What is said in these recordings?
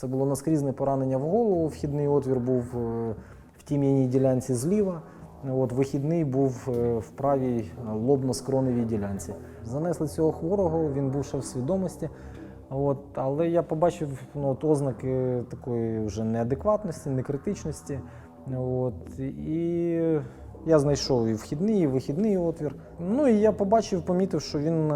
Це було наскрізне поранення в голову, вхідний отвір був в тім'яній ділянці зліва, вихідний був в правій лобно-скроневій ділянці. Занесли цього хворого, він був ще в свідомості, але я побачив ознаки такої вже неадекватності, некритичності. І я знайшов і вхідний, і вихідний отвір. І я помітив, що він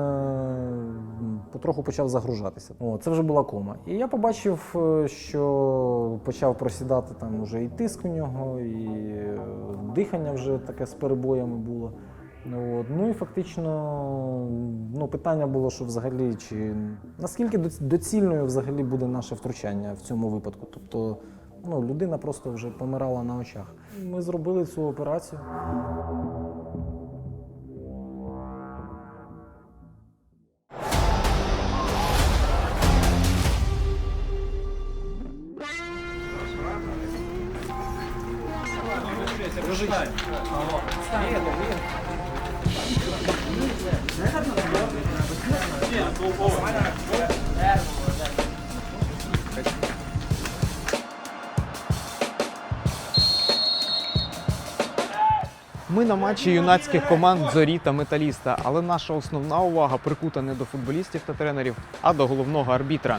потроху почав загружатися. Це вже була кома. І я побачив, що почав просідати там уже і тиск у нього, і дихання вже таке з перебоями було. І фактично питання було, що взагалі, наскільки доцільною взагалі буде наше втручання в цьому випадку. Тобто людина просто вже помирала на очах. Ми зробили цю операцію. Ми на матчі юнацьких команд «Зорі» та «Металіста», але наша основна увага прикута не до футболістів та тренерів, а до головного арбітра.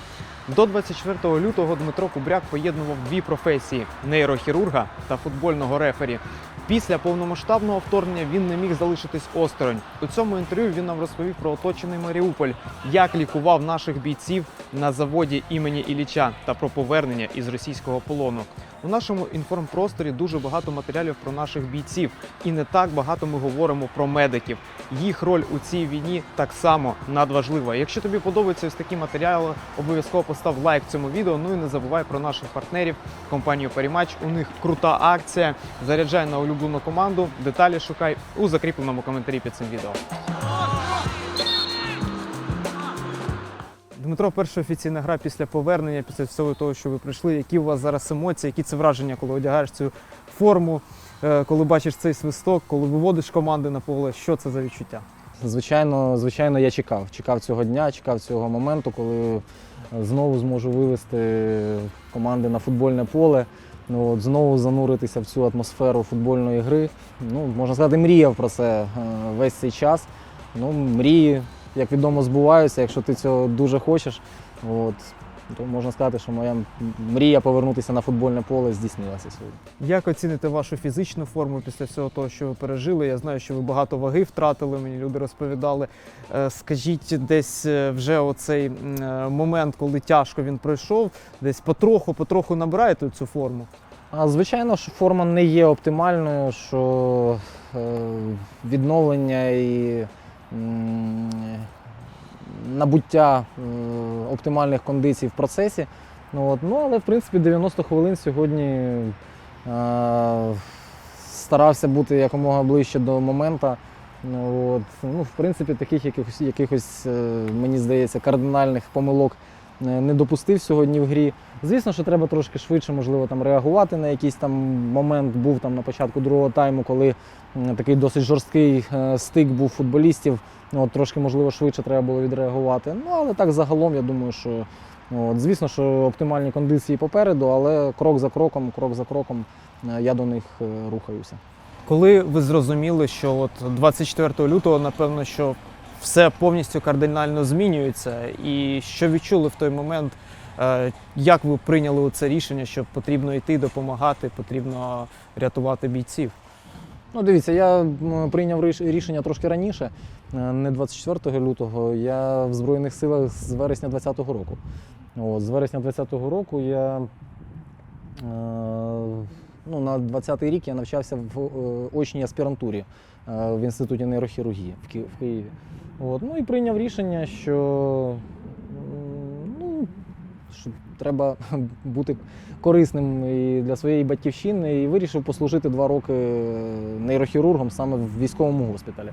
До 24 лютого Дмитро Кубряк поєднував дві професії – нейрохірурга та футбольного рефері. Після повномасштабного вторгнення він не міг залишитись осторонь. У цьому інтерв'ю він нам розповів про оточений Маріуполь, як лікував наших бійців на заводі імені Ілліча та про повернення із російського полону. У нашому інформпросторі дуже багато матеріалів про наших бійців, і не так багато ми говоримо про медиків. Їх роль у цій війні так само надважлива. Якщо тобі подобаються ось такі матеріали, обов'язково постав лайк цьому відео, і не забувай про наших партнерів, компанію Parimatch. У них крута акція. Заряджай на улюблену команду. Деталі шукай у закріпленому коментарі під цим відео. Дмитро, перша офіційна гра після повернення, після всього того, що ви прийшли. Які у вас зараз емоції, які це враження, коли одягаєш цю форму, коли бачиш цей свисток, коли виводиш команди на поле? Що це за відчуття? Звичайно, я чекав цього дня, чекав цього моменту, коли знову зможу вивести команди на футбольне поле, знову зануритися в цю атмосферу футбольної гри. Можна сказати, мріяв про це весь цей час. Мрії, як відомо, збуваються, якщо ти цього дуже хочеш. То можна сказати, що моя мрія повернутися на футбольне поле здійснилася сьогодні. Як оціните вашу фізичну форму після всього того, що ви пережили? Я знаю, що ви багато ваги втратили, мені люди розповідали. Скажіть, десь вже оцей момент, коли тяжко він пройшов, десь потроху набираєте цю форму? Звичайно, що форма не є оптимальною, що відновлення і набуття оптимальних кондицій в процесі. Але, в принципі, 90 хвилин сьогодні старався бути якомога ближче до моменту. В принципі, таких якихось, мені здається, кардинальних помилок не допустив сьогодні в грі. Звісно, що треба трошки швидше, можливо, реагувати на якийсь момент. Був на початку другого тайму, коли такий досить жорсткий стик був футболістів. Трошки, можливо, швидше треба було відреагувати. Але так загалом, я думаю, що, звісно, що оптимальні кондиції попереду, але крок за кроком я до них рухаюся. Коли ви зрозуміли, що 24 лютого, напевно, що все повністю кардинально змінюється, і що відчули в той момент, як ви прийняли це рішення, що потрібно йти, допомагати, потрібно рятувати бійців? Дивіться, я прийняв рішення трошки раніше, не 24 лютого, я в Збройних силах з вересня 2020 року. З вересня 2020 року я на 20-й рік я навчався в очній аспірантурі в Інституті нейрохірургії в Києві. І прийняв рішення, що треба бути корисним і для своєї батьківщини, і вирішив послужити 2 роки нейрохірургом саме в військовому госпіталі.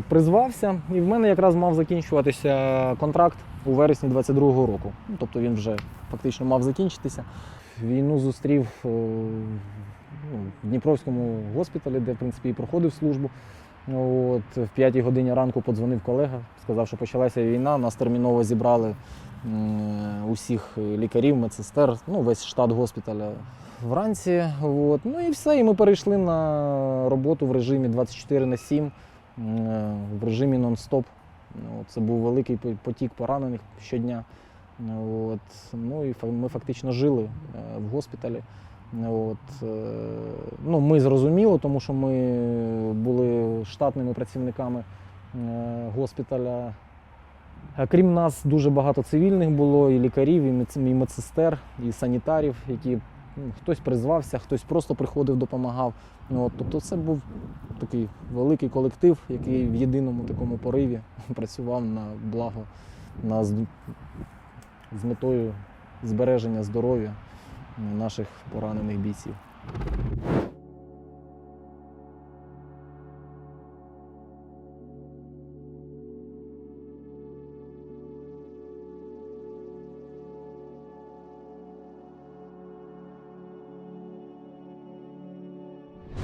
Призвався, і в мене якраз мав закінчуватися контракт у вересні 22-го року. Тобто він вже фактично мав закінчитися. Війну зустрів в Дніпровському госпіталі, де, в принципі, і проходив службу. В 5-й годині ранку подзвонив колега, сказав, що почалася війна, нас терміново зібрали усіх лікарів, медсестер, ну, весь штат госпіталя вранці. От. Ну і все, і ми перейшли на роботу в режимі 24/7, в режимі нон-стоп. Це був великий потік поранених щодня. От. Ну і ми фактично жили в госпіталі. От. Ну, ми зрозуміло, тому що ми були штатними працівниками госпіталя. Крім нас, дуже багато цивільних було, і лікарів, і медсестер, і санітарів, які хтось призвався, хтось просто приходив, допомагав. От. Тобто це був такий великий колектив, який в єдиному такому пориві працював на благо, з метою збереження здоров'я наших поранених бійців.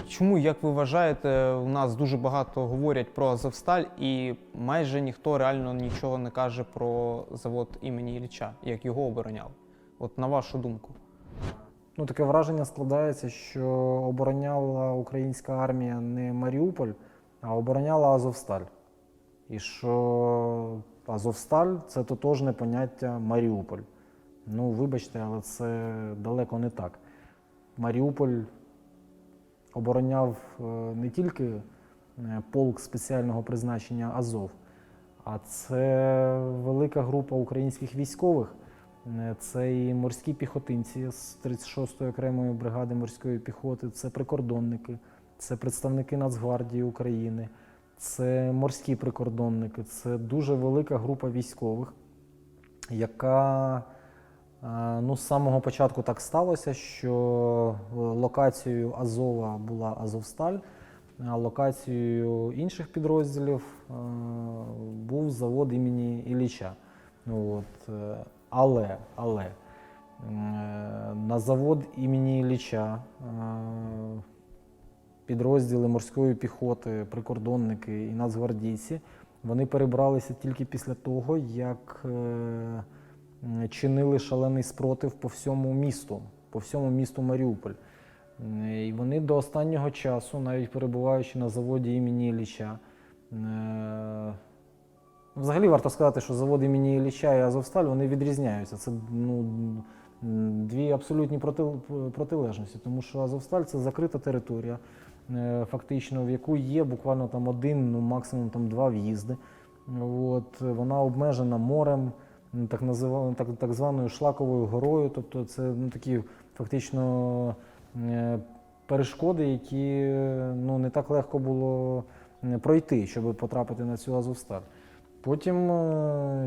Чому, як ви вважаєте, у нас дуже багато говорять про Азовсталь і майже ніхто реально нічого не каже про завод імені Ілліча, як його обороняли? От на вашу думку. Ну, таке враження складається, що обороняла українська армія не Маріуполь, а обороняла Азовсталь. І що Азовсталь – це тотожне поняття Маріуполь. Ну, вибачте, але це далеко не так. Маріуполь обороняв не тільки полк спеціального призначення Азов, а це велика група українських військових. Це і морські піхотинці з 36-ї окремої бригади морської піхоти, це прикордонники, це представники Нацгвардії України, це морські прикордонники, це дуже велика група військових, яка ну, з самого початку так сталося, що локацією Азова була Азовсталь, а локацією інших підрозділів був завод імені Ілліча. От. Але на завод імені Ілліча підрозділи морської піхоти, прикордонники і нацгвардійці, вони перебралися тільки після того, як чинили шалений спротив по всьому місту Маріуполь. І вони до останнього часу, навіть перебуваючи на заводі імені Ілліча, взагалі варто сказати, що завод імені Ілліча і Азовсталь, вони відрізняються. Це дві абсолютні протилежності, тому що Азовсталь – це закрита територія, фактично, в яку є буквально там один, ну максимум там два в'їзди. От, вона обмежена морем, так званою Шлаковою горою, тобто це такі фактично перешкоди, які ну, не так легко було пройти, щоб потрапити на цю Азовсталь. Потім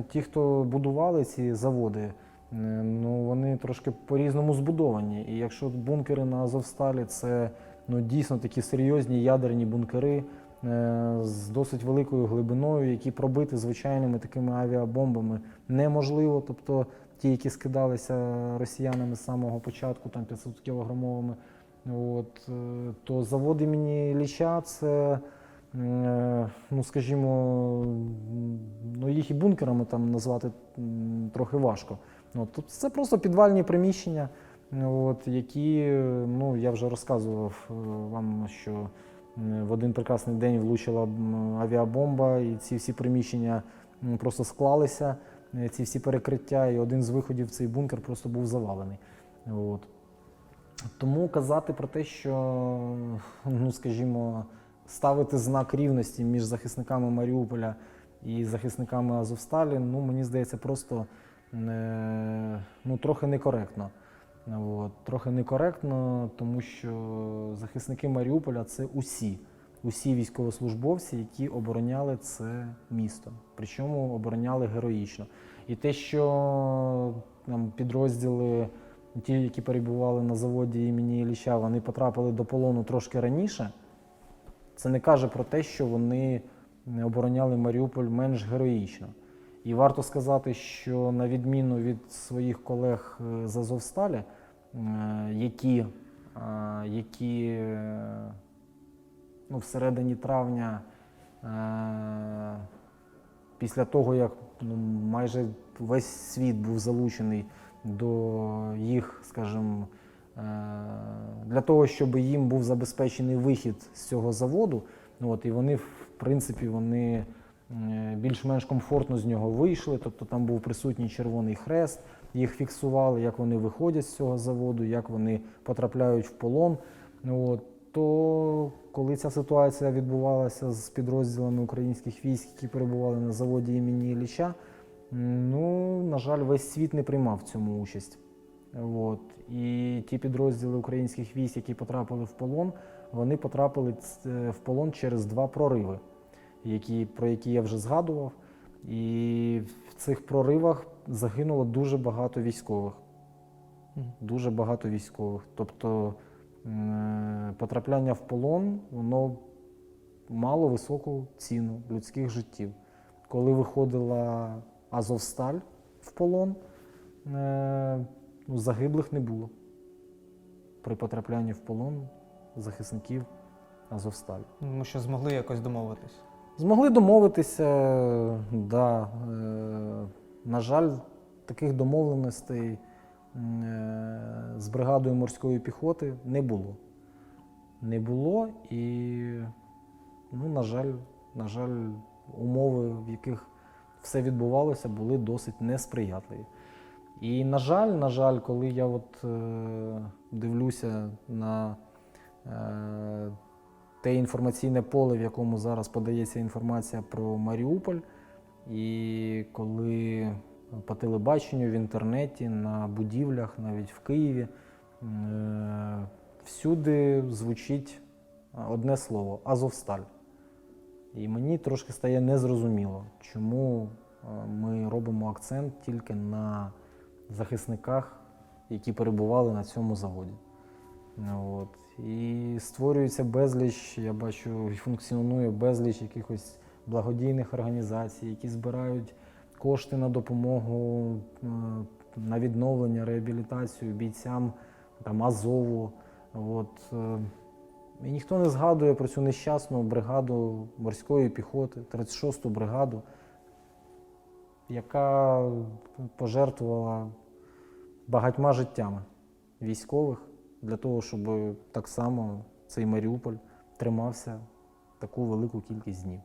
ті, хто будували ці заводи, ну, вони трошки по-різному збудовані. І якщо бункери на Азовсталі – це ну, дійсно такі серйозні ядерні бункери з досить великою глибиною, які пробити звичайними такими авіабомбами неможливо. Тобто ті, які скидалися росіянами з самого початку, там 500-кілограмовими, от, то завод імені Ілліча – це, ну, скажімо, ну, їх і бункерами там назвати трохи важко. Тобто це просто підвальні приміщення, от, які, ну, я вже розказував вам, що в один прекрасний день влучила авіабомба, і ці всі приміщення просто склалися, ці всі перекриття, і один з виходів в цей бункер просто був завалений. От. Тому казати про те, що, ну, скажімо, ставити знак рівності між захисниками Маріуполя і захисниками Азовсталі, ну, мені здається, просто ну, трохи некоректно. От. Трохи некоректно, тому що захисники Маріуполя – це усі військовослужбовці, які обороняли це місто. Причому обороняли героїчно. І те, що там, підрозділи, ті, які перебували на заводі імені Ілліча, вони потрапили до полону трошки раніше, це не каже про те, що вони обороняли Маріуполь менш героїчно. І варто сказати, що на відміну від своїх колег з Азовсталі, які ну, всередині травня, після того, як ну, майже весь світ був залучений до їх, скажімо, для того, щоб їм був забезпечений вихід з цього заводу. І вони, в принципі, вони більш-менш комфортно з нього вийшли, тобто там був присутній Червоний Хрест, їх фіксували, як вони виходять з цього заводу, як вони потрапляють в полон. То коли ця ситуація відбувалася з підрозділами українських військ, які перебували на заводі імені Ілліча, на жаль, весь світ не приймав в цьому участь. І ті підрозділи українських військ, які потрапили в полон, вони потрапили в полон через 2 прориви, про які я вже згадував. І в цих проривах загинуло дуже багато військових. Дуже багато військових. Тобто потрапляння в полон, воно мало високу ціну людських життів. Коли виходила Азовсталь в полон, загиблих не було при потраплянні в полон захисників Азовсталі. Ми що змогли якось домовитись? Змогли домовитися, да. На жаль, таких домовленостей з бригадою морської піхоти не було. Не було і, на жаль, умови, в яких все відбувалося, були досить несприятливі. І, на жаль, коли я дивлюся на те інформаційне поле, в якому зараз подається інформація про Маріуполь, і коли по телебаченню, в інтернеті, на будівлях, навіть в Києві, всюди звучить одне слово – Азовсталь. І мені трошки стає незрозуміло, чому ми робимо акцент тільки на захисниках, які перебували на цьому заводі. І створюється безліч, я бачу, і функціонує безліч якихось благодійних організацій, які збирають кошти на допомогу, на відновлення, реабілітацію бійцям Азову. І ніхто не згадує про цю нещасну бригаду морської піхоти, 36-ту бригаду, яка пожертвувала багатьма життями військових для того, щоб так само цей Маріуполь тримався таку велику кількість днів.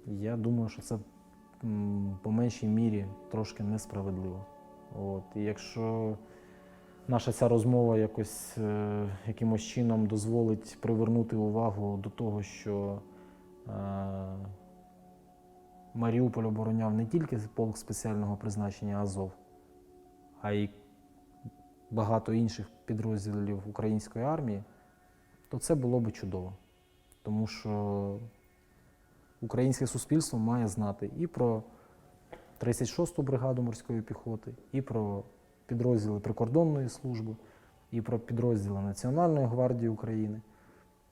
Я думаю, що це по меншій мірі трошки несправедливо. І якщо наша ця розмова якимось чином дозволить привернути увагу до того, що Маріуполь обороняв не тільки полк спеціального призначення Азов, а й багато інших підрозділів української армії, то це було би чудово. Тому що українське суспільство має знати і про 36-ту бригаду морської піхоти, і про підрозділи прикордонної служби, і про підрозділи Національної гвардії України,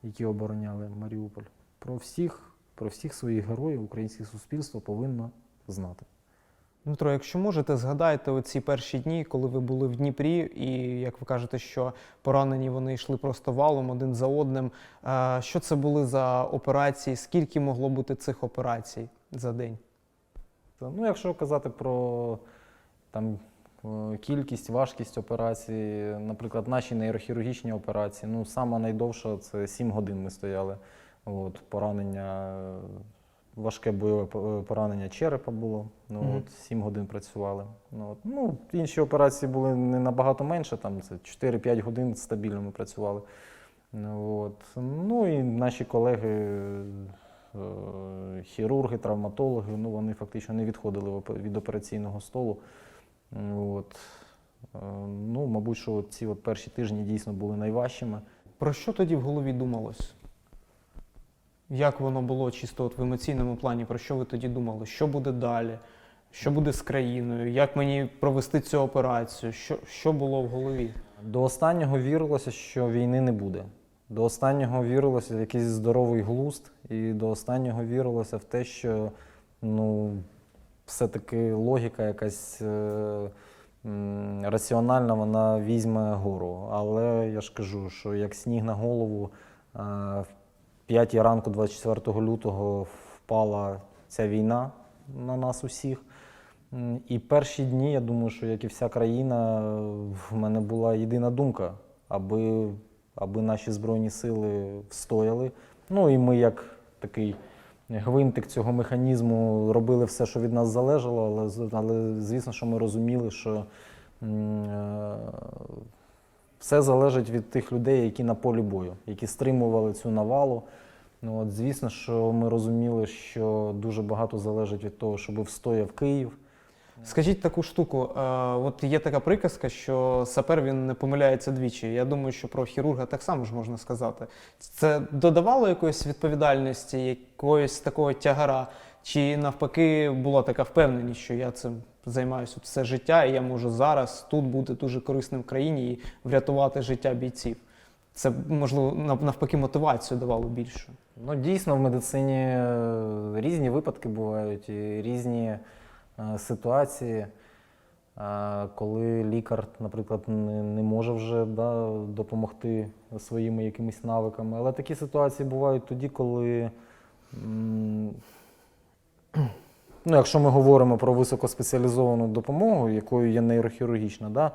які обороняли Маріуполь. Про всіх своїх героїв українське суспільство повинно знати. Дмитро, якщо можете, згадайте оці перші дні, коли ви були в Дніпрі, і, як ви кажете, що поранені вони йшли просто валом один за одним. Що це були за операції? Скільки могло бути цих операцій за день? Якщо казати про кількість, важкість операцій, наприклад, наші нейрохірургічні операції, сама найдовша – це 7 годин ми стояли. Поранення, важке бойове поранення черепа було, 7 годин працювали. Інші операції були не набагато менше, це 4-5 годин стабільно ми працювали. І наші колеги, хірурги, травматологи, вони фактично не відходили від операційного столу. Мабуть, що ці перші тижні дійсно були найважчими. Про що тоді в голові думалось? Як воно було чисто в емоційному плані? Про що ви тоді думали? Що буде далі? Що буде з країною? Як мені провести цю операцію? Що було в голові? До останнього вірилося, що війни не буде. До останнього вірилося в якийсь здоровий глузд. І до останнього вірилося в те, що все-таки логіка якась раціональна, вона візьме гору. Але я ж кажу, що як сніг на голову, в 5 ранку 24 лютого впала ця війна на нас усіх. І перші дні, я думаю, що як і вся країна, в мене була єдина думка, аби наші Збройні Сили встояли. Ну і ми, як такий гвинтик цього механізму, робили все, що від нас залежало, але звісно, що ми розуміли, що все залежить від тих людей, які на полі бою, які стримували цю навалу. Ну, от, звісно, що ми розуміли, що дуже багато залежить від того, щоб встояв Київ. Скажіть таку штуку, от є така приказка, що сапер він не помиляється двічі. Я думаю, що про хірурга так само ж можна сказати. Це додавало якоїсь відповідальності, якогось такого тягара? Чи навпаки була така впевненість, що я цим займаюся все життя і я можу зараз тут бути дуже корисним в країні і врятувати життя бійців? Це, можливо, навпаки мотивацію давало більше? Ну, дійсно, в медицині різні випадки бувають, і різні ситуації, коли лікар, наприклад, не може вже допомогти своїми якимись навиками. Але такі ситуації бувають тоді, коли, ну, якщо ми говоримо про високоспеціалізовану допомогу, якою є нейрохірургічна,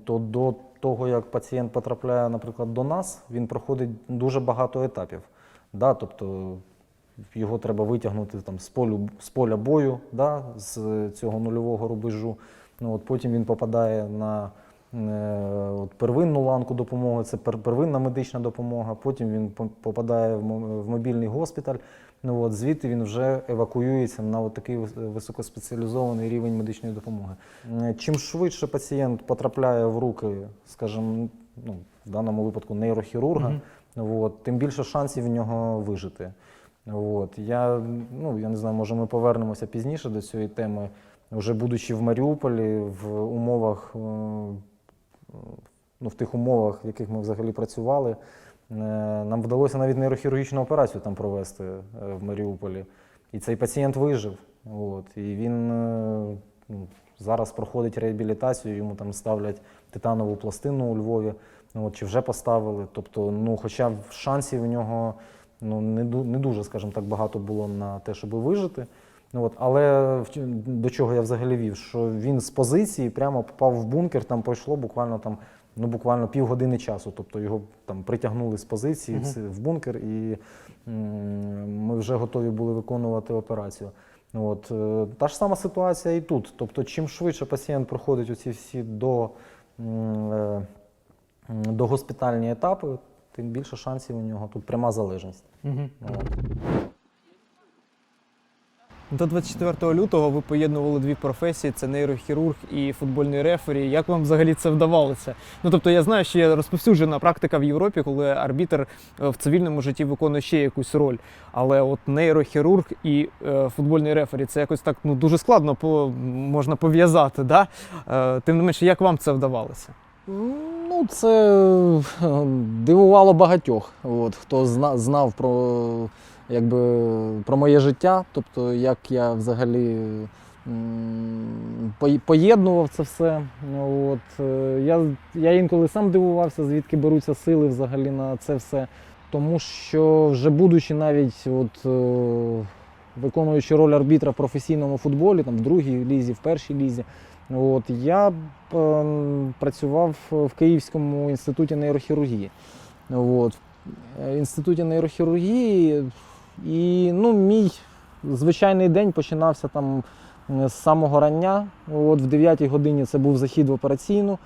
то до того, як пацієнт потрапляє, наприклад, до нас, він проходить дуже багато етапів. Тобто його треба витягнути там, з поля бою, з цього нульового рубежу. Потім він попадає на первинну ланку допомоги, це первинна медична допомога, потім він попадає в мобільний госпіталь. Звідти він вже евакуюється на такий високоспеціалізований рівень медичної допомоги. Чим швидше пацієнт потрапляє в руки, скажімо, в даному випадку нейрохірурга, тим більше шансів в нього вижити. Я не знаю, може ми повернемося пізніше до цієї теми. Вже будучи в Маріуполі, в умовах, в тих умовах, в яких ми взагалі працювали, нам вдалося навіть нейрохірургічну операцію там провести в Маріуполі. І цей пацієнт вижив. І він зараз проходить реабілітацію, йому там ставлять титанову пластину у Львові, чи вже поставили. Тобто, хоча шансів у нього не дуже, скажімо так, багато було на те, щоб вижити. Але до чого я взагалі вів, що він з позиції прямо попав в бункер, там пройшло буквально півгодини часу. Тобто його там притягнули з позиції в бункер, і ми вже готові були виконувати операцію. Та ж сама ситуація і тут. Тобто чим швидше пацієнт проходить оці всі догоспітальні етапи, тим більше шансів у нього. Тут пряма залежність. До 24 лютого ви поєднували дві професії – це нейрохірург і футбольний рефері. Як вам взагалі це вдавалося? Тобто я знаю, що є розповсюджена практика в Європі, коли арбітр в цивільному житті виконує ще якусь роль. Але от нейрохірург і футбольний рефері – це якось так дуже складно можна пов'язати, да? Тим не менше, як вам це вдавалося? Це дивувало багатьох, хто знав про моє життя, тобто як я взагалі поєднував це все. Я інколи сам дивувався, звідки беруться сили взагалі на це все. Тому що вже будучи навіть виконуючи роль арбітра в професійному футболі, там, в другій лізі, в першій лізі, я працював в Київському інституті нейрохірургії. В інституті нейрохірургії і мій звичайний день починався там з самого рання. В 9-й годині це був захід в операційну.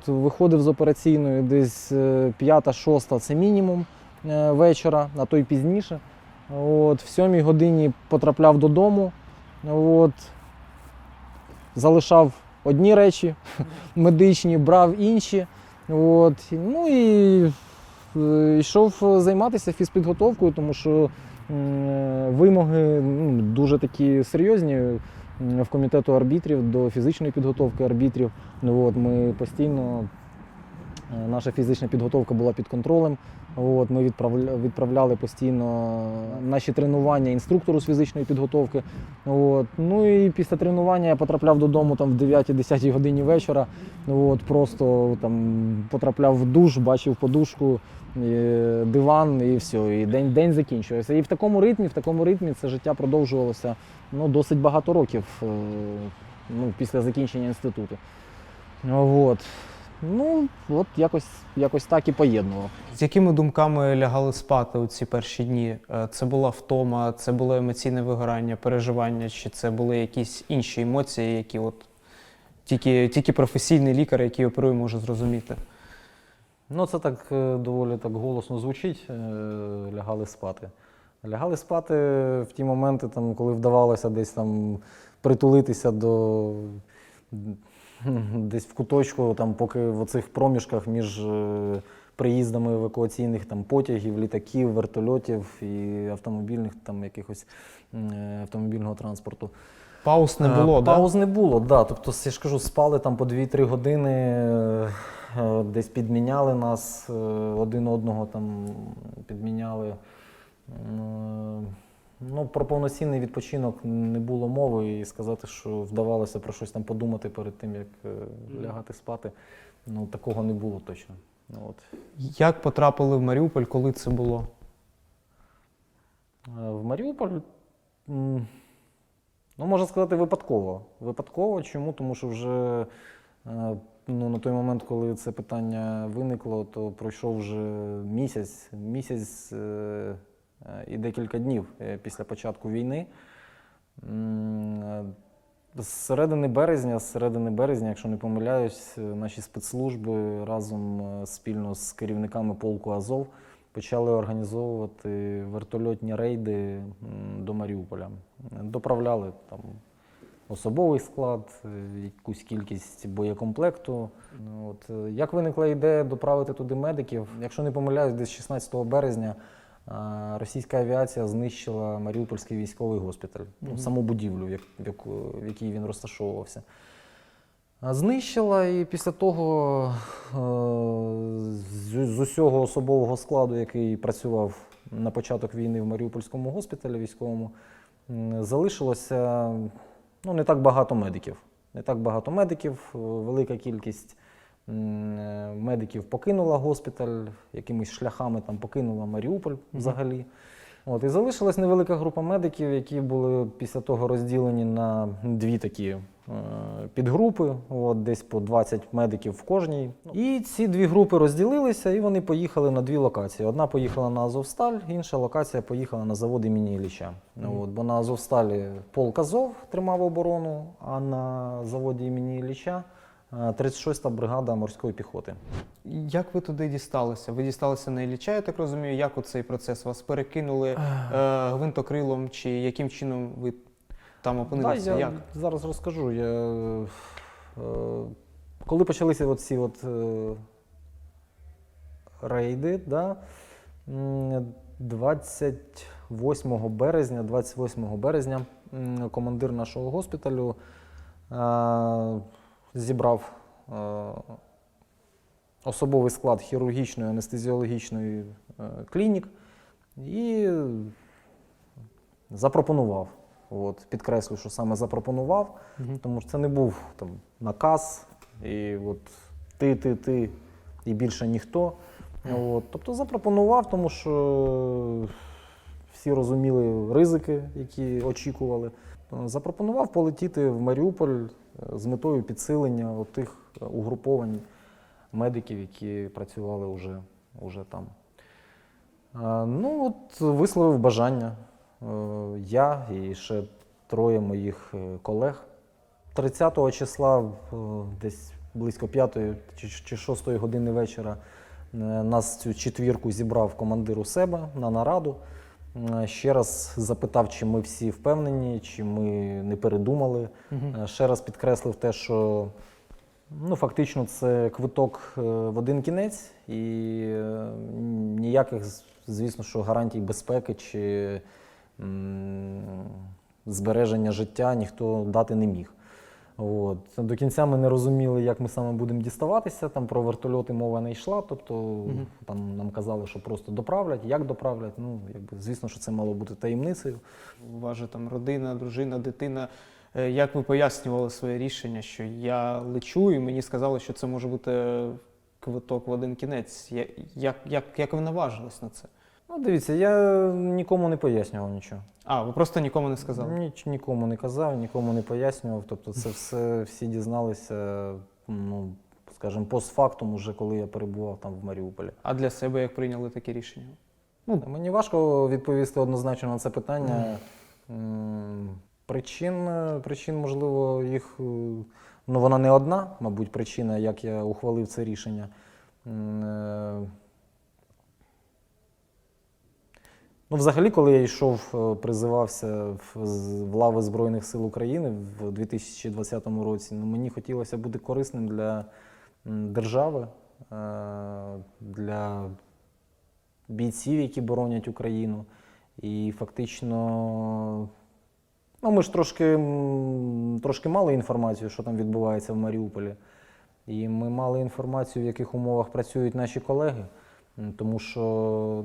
Виходив з операційної десь 5-6 це мінімум вечора, а то й пізніше. В 7-й годині потрапляв додому. Залишав одні речі медичні, брав інші. І йшов займатися фізпідготовкою, тому що вимоги дуже такі серйозні в комітету арбітрів до фізичної підготовки арбітрів. Ми постійно Наша фізична підготовка була під контролем. От, ми відправляли постійно наші тренування інструктору з фізичної підготовки. От, ну і після тренування я потрапляв додому там, в 9-10 годині вечора. От, просто там, потрапляв в душ, бачив подушку, диван і все. І день закінчувався. І в такому ритмі це життя продовжувалося досить багато років після закінчення інституту. От. Ну, от якось так і поєднував. З якими думками лягали спати у ці перші дні? Це була втома, це було емоційне вигорання, переживання, чи це були якісь інші емоції, які от тільки професійний лікар, який оперує, може зрозуміти? Ну, це так доволі так голосно звучить, лягали спати. Лягали спати в ті моменти, там, коли вдавалося десь там притулитися десь в куточку, там, поки в оцих проміжках між приїздами евакуаційних там, потягів, літаків, вертольотів і автомобільних, там, якихось автомобільного транспорту. Пауз не було, так? Пауз не було, так. Да. Тобто, я ж кажу, спали там по 2-3 години, десь підміняли нас, один одного там підміняли. Ну, про повноцінний відпочинок не було мови, і сказати, що вдавалося про щось там подумати перед тим, як лягати спати, ну, такого не було точно. От. Як потрапили в Маріуполь, коли це було? В Маріуполь, ну, можна сказати, випадково. Випадково, чому? Тому що вже на той момент, коли це питання виникло, то пройшов вже місяць і декілька днів після початку війни. З середини березня, якщо не помиляюсь, наші спецслужби разом спільно з керівниками полку «Азов» почали організовувати вертольотні рейди до Маріуполя. Доправляли там особовий склад, якусь кількість боєкомплекту. От. Як виникла ідея доправити туди медиків? Якщо не помиляюсь, десь 16 березня російська авіація знищила Маріупольський військовий госпіталь, саму будівлю, в якій він розташовувався. Знищила, і після того з усього особового складу, який працював на початок війни в Маріупольському госпіталі військовому, залишилося не так багато медиків. Велика кількість медиків покинула госпіталь, якимись шляхами там покинула Маріуполь взагалі. От, і залишилась невелика група медиків, які були після того розділені на дві такі підгрупи, десь по 20 медиків в кожній. І ці дві групи розділилися, і вони поїхали на дві локації. Одна поїхала на Азовсталь, інша локація поїхала на завод імені Ілліча. Бо на Азовсталі полк Азов тримав оборону, а на заводі імені Ілліча 36-та бригада морської піхоти. Як ви туди дісталися? Ви дісталися на Ілліча, я так розумію, як оцей процес? Вас перекинули гвинтокрилом, чи яким чином ви там опинилися? Я зараз розкажу. Коли почалися оці рейди, 28 березня командир нашого госпіталю зібрав особовий склад хірургічної, анестезіологічної клінік і запропонував. Підкреслю, що саме запропонував, тому що це не був там наказ, і ти і більше ніхто. Тобто запропонував, тому що всі розуміли ризики, які очікували. Запропонував полетіти в Маріуполь з метою підсилення тих угруповань медиків, які працювали вже там. Висловив бажання. Я і ще 3 моїх колег. 30-го числа, десь близько 5 чи 6 години вечора, нас цю четвірку зібрав командир у себе на нараду. Ще раз запитав, чи ми всі впевнені, чи ми не передумали. Ще раз підкреслив те, що фактично це квиток в один кінець і ніяких, звісно, що гарантій безпеки чи збереження життя ніхто дати не міг. От. До кінця ми не розуміли, як ми саме будемо діставатися. Там про вертольоти мова не йшла. Тобто там нам казали, що просто доправлять. Як доправлять? Ну, якби, звісно, що це мало бути таємницею. У вас же там родина, дружина, дитина. Як ви пояснювали своє рішення, що я лечу, і мені сказали, що це може бути квиток в один кінець. Як ви наважились на це? Ну, дивіться, я нікому не пояснював нічого. А, ви просто нікому не сказали? Нікому не казав, нікому не пояснював. Тобто це все всі дізналися, ну, скажімо, постфактум, уже коли я перебував там в Маріуполі. А для себе як прийняли таке рішення? Ну, мені важко відповісти однозначно на це питання. Причин, можливо, їх, ну, вона не одна, мабуть, причина, як я ухвалив це рішення. Ну, взагалі, коли я йшов, призивався в лави Збройних сил України в 2020 році, ну, мені хотілося бути корисним для держави, для бійців, які боронять Україну. І фактично, ну, ми ж трошки мали інформацію, що там відбувається в Маріуполі. І ми мали інформацію, в яких умовах працюють наші колеги. Тому що,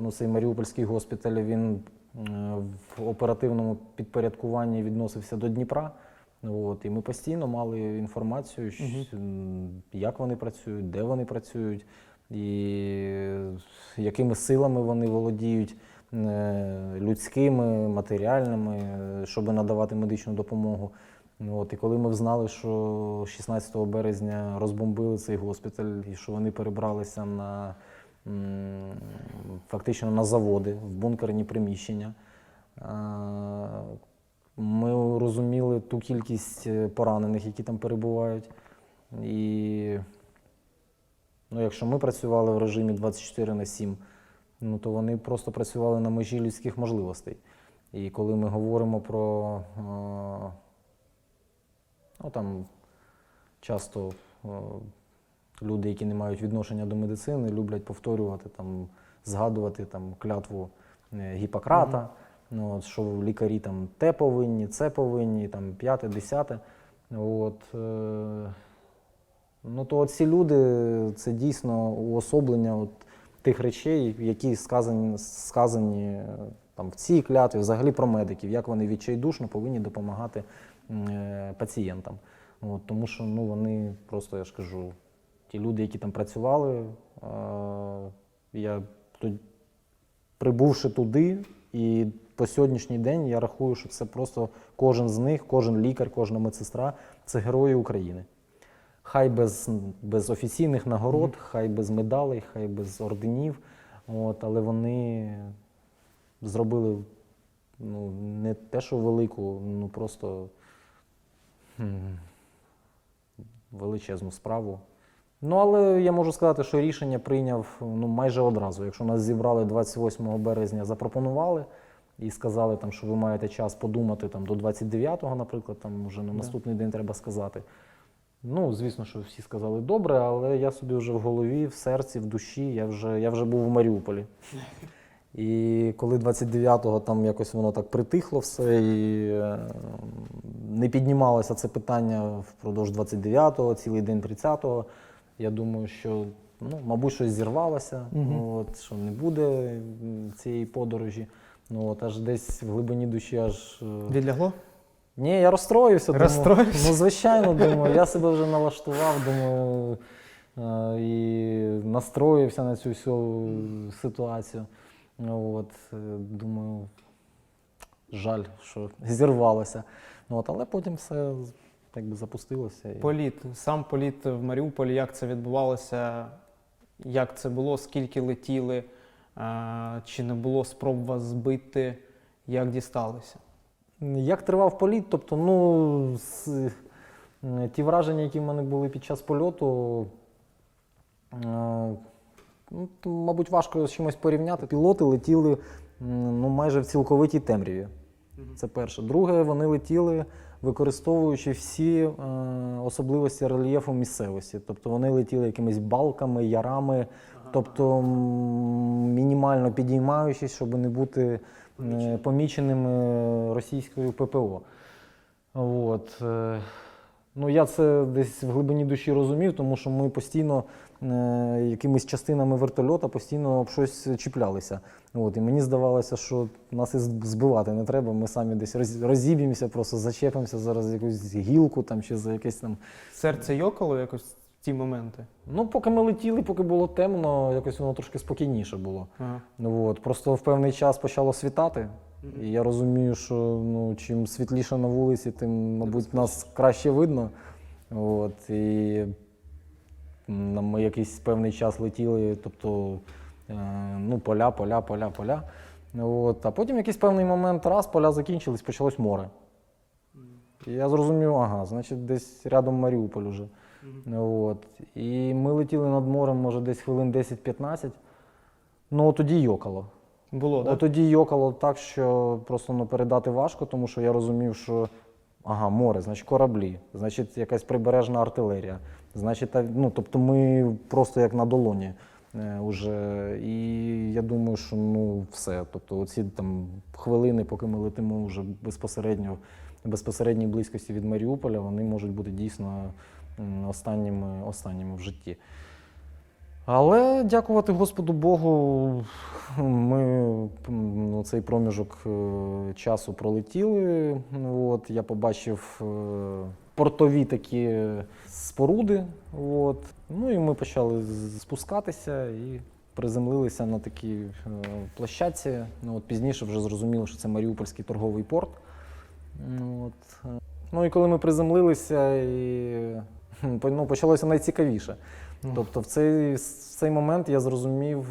ну, цей Маріупольський госпіталь, він в оперативному підпорядкуванні відносився до Дніпра. От, і ми постійно мали інформацію, як вони працюють, де вони працюють, і якими силами вони володіють, людськими, матеріальними, щоб надавати медичну допомогу. От, і коли ми взнали, що 16 березня розбомбили цей госпіталь і що вони перебралися фактично на заводи, в бункерні приміщення, ми розуміли ту кількість поранених, які там перебувають. І, ну, якщо ми працювали в режимі 24/7, ну, то вони просто працювали на межі людських можливостей. І коли ми говоримо про, ну, там, часто люди, які не мають відношення до медицини, люблять повторювати, там, згадувати там, клятву Гіппократа, ну, от, що лікарі там те повинні, це повинні, там, 5-те, 10-те. От, ну, то ці люди – це дійсно уособлення от тих речей, які сказані там, в цій клятві, взагалі про медиків, як вони відчайдушно повинні допомагати пацієнтам. От, тому що, ну, вони просто, я ж кажу, ті люди, які там працювали, я прибувши туди, і по сьогоднішній день я рахую, що це просто кожен з них, кожен лікар, кожна медсестра – це герої України. Хай без офіційних нагород, хай без медалей, хай без орденів, от, але вони зробили, ну, не те, що велику, ну просто величезну справу. Ну, але я можу сказати, що рішення прийняв, ну, майже одразу. Якщо нас зібрали 28 березня, запропонували і сказали, там, що ви маєте час подумати там, до 29-го, наприклад, там вже на наступний день треба сказати. Ну, звісно, що всі сказали добре, але я собі вже в голові, в серці, в душі, я вже був в Маріуполі. І коли 29-го там якось воно так притихло все, і не піднімалося це питання впродовж 29-го, цілий день 30-го, я думаю, що, ну, мабуть, щось зірвалося, от, що не буде цієї подорожі. Ну, от, аж десь в глибині душі аж... Відлягло? Ні, я розстроївся. Розстроївся? Ну, звичайно, думаю, я себе вже налаштував, думаю, і настроївся на цю всю ситуацію. От, думаю, жаль, що зірвалося. От, але потім все якби запустилося. Сам політ в Маріуполі, як це відбувалося, як це було, скільки летіли, чи не було спроб вас збити, як дісталися? Як тривав політ, тобто, ну, ті враження, які в мене були під час польоту, ну, мабуть, важко з чимось порівняти. Пілоти летіли, ну, майже в цілковитій темряві. Це перше. Друге, вони летіли, використовуючи всі особливості рельєфу місцевості. Тобто вони летіли якимись балками, ярами, тобто мінімально підіймаючись, щоб не бути поміченими російською ППО. От. Ну, я це десь в глибині душі розумів, тому що ми постійно якимись частинами вертольота постійно об щось чіплялися. От, і мені здавалося, що нас і збивати не треба, ми самі десь розіб'ємося, просто зачепимося зараз за якусь гілку там, чи за якесь там. Серце йокало якось в ті моменти? Ну, поки ми летіли, поки було темно, якось воно трошки спокійніше було. Ага. От, просто в певний час почало світати. І я розумію, що ну, чим світліше на вулиці, тим, мабуть, нас краще видно. От, і ми якийсь певний час летіли, тобто ну, поля. От, а потім якийсь певний момент, раз, поля закінчились, почалось море. І я зрозумів, ага, значить десь рядом Маріуполь уже. От. І ми летіли над морем, може, десь хвилин 10-15. Ну, тоді йокало. Було, так? Тоді йокало так, що просто ну, передати важко, тому що я розумів, що ага, море, значить кораблі, значить якась прибережна артилерія. Значить, ну, тобто ми просто як на долоні уже. І я думаю, що ну, все. Тобто оці там хвилини, поки ми летимо вже в безпосередній близькості від Маріуполя, вони можуть бути дійсно останніми в житті. Але, дякувати Господу Богу, ми цей проміжок часу пролетіли. От, я побачив портові такі споруди. От. Ну і ми почали спускатися і приземлилися на такій площадці. Ну, от, пізніше вже зрозуміло, що це Маріупольський торговий порт. От. Ну і коли ми приземлилися, ну, почалося найцікавіше. Тобто в цей момент я зрозумів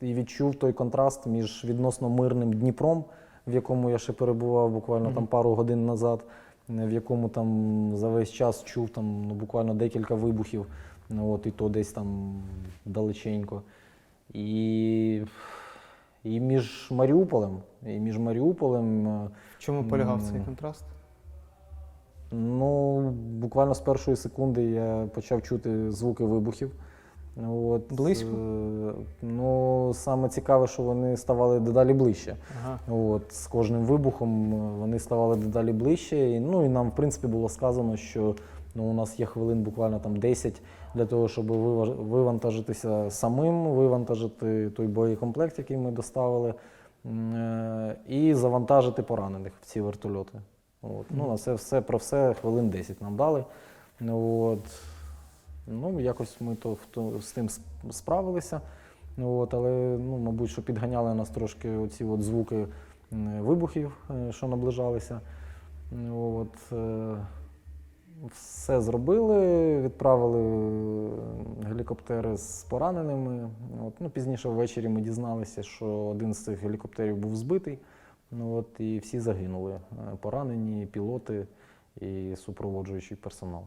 і відчув той контраст між відносно мирним Дніпром, в якому я ще перебував буквально там пару годин назад, в якому там за весь час чув там, ну, буквально декілька вибухів, от, і то десь там далеченько. І між Маріуполем. В чому полягав цей контраст? Ну, буквально з першої секунди я почав чути звуки вибухів. От, Близько? Ну, саме цікаве, що вони ставали дедалі ближче. Ага. От, з кожним вибухом вони ставали дедалі ближче. І, ну, і нам, в принципі, було сказано, що ну, у нас є хвилин буквально там 10 для того, щоб вивантажитися самим, вивантажити той боєкомплект, який ми доставили, і завантажити поранених в ці вертольоти. От. Ну, на це про все хвилин 10 нам дали. От. Ну, якось ми з тим справилися. От. Але, ну, мабуть, що підганяли нас трошки оці от звуки вибухів, що наближалися. От. Все зробили, відправили гелікоптери з пораненими. От. Ну, пізніше ввечері ми дізналися, що один з цих гелікоптерів був збитий. Ну, от, і всі загинули. Поранені, пілоти і супроводжуючий персонал,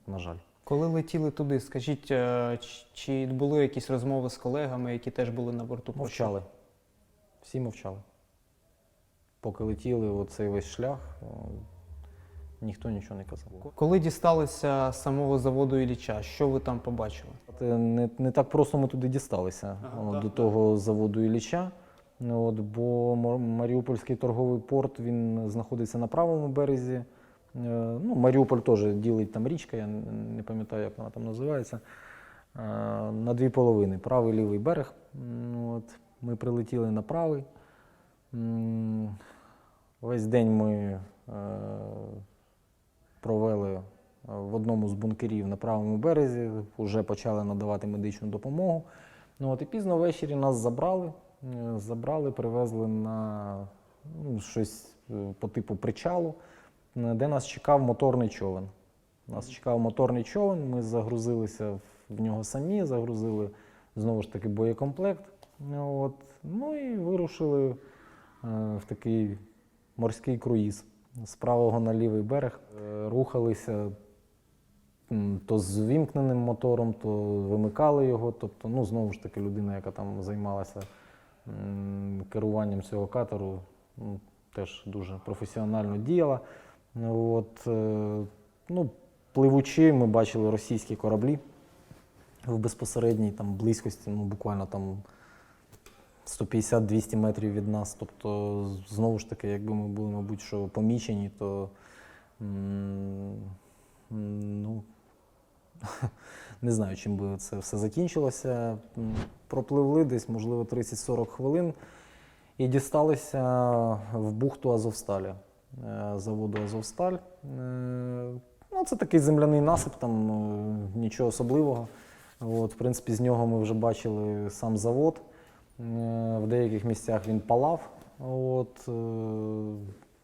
на жаль. Коли летіли туди, скажіть, чи були якісь розмови з колегами, які теж були на борту? Мовчали. Всі мовчали. Поки летіли оцей весь шлях, ніхто нічого не казав. Коли дісталися самого заводу Ілліча, що ви там побачили? Не так просто ми туди дісталися, до того заводу Ілліча. От, бо Маріупольський торговий порт, він знаходиться на правому березі. Ну, Маріуполь теж ділить там річка, я не пам'ятаю, як вона там називається, на дві половини, правий, лівий берег. От, ми прилетіли на правий. Весь день ми провели в одному з бункерів на правому березі, вже почали надавати медичну допомогу. От, і пізно ввечері нас забрали, привезли на щось по типу причалу, де нас чекав моторний човен. Ми загрузилися в нього самі, загрузили знову ж таки боєкомплект. От. Ну і вирушили в такий морський круїз з правого на лівий берег. Рухалися то з вімкненим мотором, то вимикали його. Тобто, ну, знову ж таки, людина, яка там займалася керуванням цього катеру, теж дуже професіонально діяла. От, ну, пливучи, ми бачили російські кораблі в безпосередній там, близькості, ну, буквально там 150-200 метрів від нас. Тобто, знову ж таки, якби ми були, мабуть, що помічені, то Ну, не знаю, чим би це все закінчилося. Пропливли десь, можливо, 30-40 хвилин і дісталися в бухту Азовсталі, заводу Азовсталь. Ну, це такий земляний насип, там нічого особливого. От, в принципі, з нього ми вже бачили сам завод. В деяких місцях він палав. От,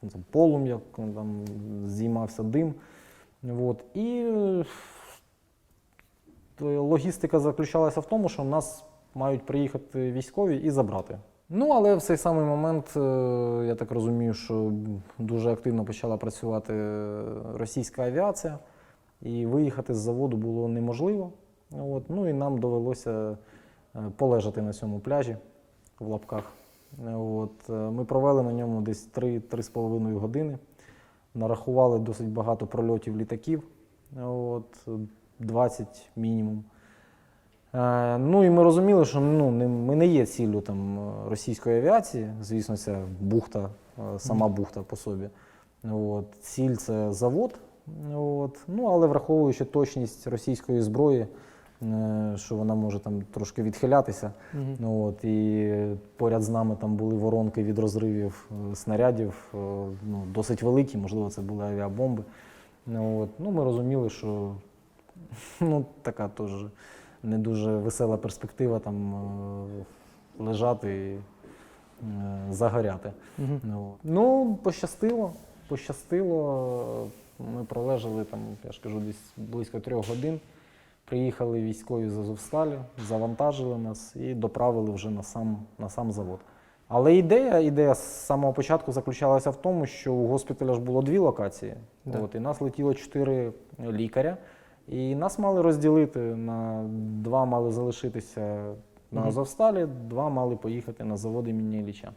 там полум'я, там здіймався дим. От, і логістика заключалася в тому, що в нас мають приїхати військові і забрати. Ну, але в цей самий момент, я так розумію, що дуже активно почала працювати російська авіація, і виїхати з заводу було неможливо. От, ну і нам довелося полежати на цьому пляжі, в лапках. От, ми провели на ньому десь 3-3,5 години, нарахували досить багато прольотів літаків, от, 20 мінімум. Ну і ми розуміли, що ми не є ціллю там російської авіації, звісно, ця бухта, сама бухта по собі. От, ціль – це завод, от, ну, але враховуючи точність російської зброї, що вона може там трошки відхилятися. От, і поряд з нами там були воронки від розривів снарядів, ну, досить великі, можливо, це були авіабомби. От, ну, ми розуміли, що ну, така теж не дуже весела перспектива там лежати і загоряти. Ну, пощастило. Ми пролежали там, я ж кажу, десь близько 3 годин. Приїхали військові з Азовсталі, завантажили нас і доправили вже на сам завод. Але ідея з самого початку заключалася в тому, що у госпіталя ж було 2 локації. Да. От, і нас летіло 4 лікаря. І нас мали розділити, на 2 мали залишитися на Азовсталі, 2 мали поїхати на завод імені Ілліча.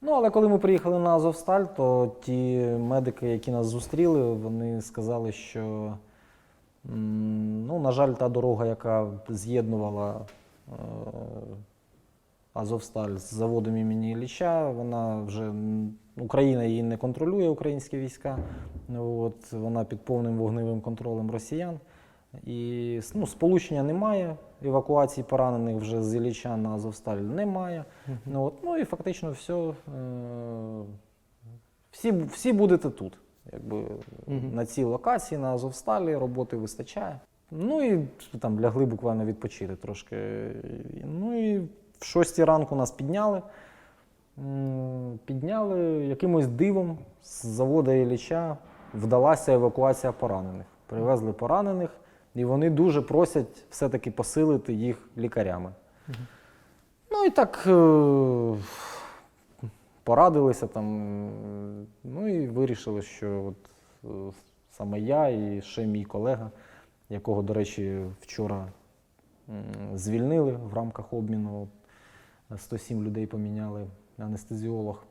Ну, але коли ми приїхали на Азовсталь, то ті медики, які нас зустріли, вони сказали, що, ну, на жаль, та дорога, яка з'єднувала Азовсталь з заводом імені Ілліча, вона вже, Україна її не контролює, українські війська, от, вона під повним вогневим контролем росіян. І, ну, сполучення немає, евакуації поранених вже з Ілліча на Азовсталь немає. От, ну і фактично всі будете тут. Якби, на цій локації, на Азовсталі, роботи вистачає. Ну і там лягли буквально відпочити трошки. Ну і в 6 ранку нас підняли. Якимось дивом з заводу Ілліча вдалася евакуація поранених. Привезли поранених, і вони дуже просять все-таки посилити їх лікарями. Ну і так порадилися там, ну і вирішили, що от саме я і ще мій колега, якого, до речі, вчора звільнили в рамках обміну, 107 людей поміняли, анестезіолог,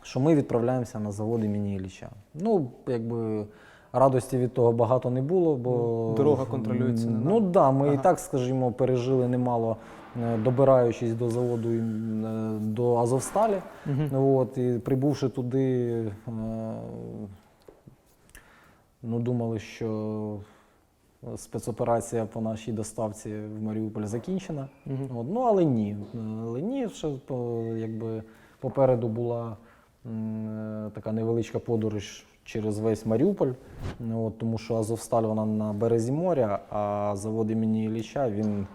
що ми відправляємося на завод імені Ілліча. Ну, якби радості від того багато не було, бо дорога контролюється. Ну так, да, ми і так, скажімо, пережили немало, добираючись до заводу, до Азовсталі. От, і прибувши туди, ну, думали, що спецоперація по нашій доставці в Маріуполь закінчена. От, ну, але ні. Ще, якби, попереду була така невеличка подорож через весь Маріуполь, от, тому що Азовсталь, вона на березі моря, а завод імені Ілліча, він,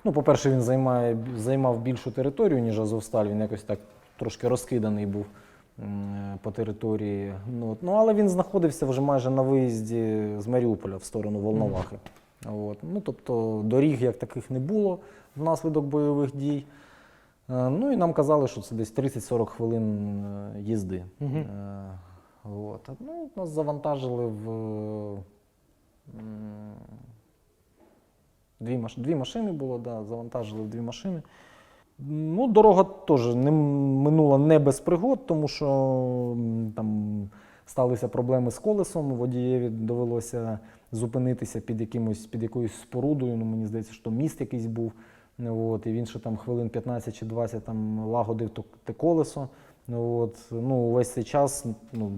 ну, по-перше, він займав більшу територію, ніж Азовсталь, він якось так трошки розкиданий був по території. Ну, але він знаходився вже майже на виїзді з Маріуполя в сторону Волновахи. От, ну, тобто доріг як таких не було внаслідок бойових дій. Ну і нам казали, що це десь 30-40 хвилин їзди. От. Ну, нас завантажили в дві машини було, да, завантажили в 2 машини. Ну, дорога теж минула не без пригод, тому що там сталися проблеми з колесом, водієві довелося зупинитися під якоюсь спорудою, ну, мені здається, що міст якийсь був. От, і він ще там хвилин 15 чи 20 там лагодив те колесо. От, ну, весь цей час, ну,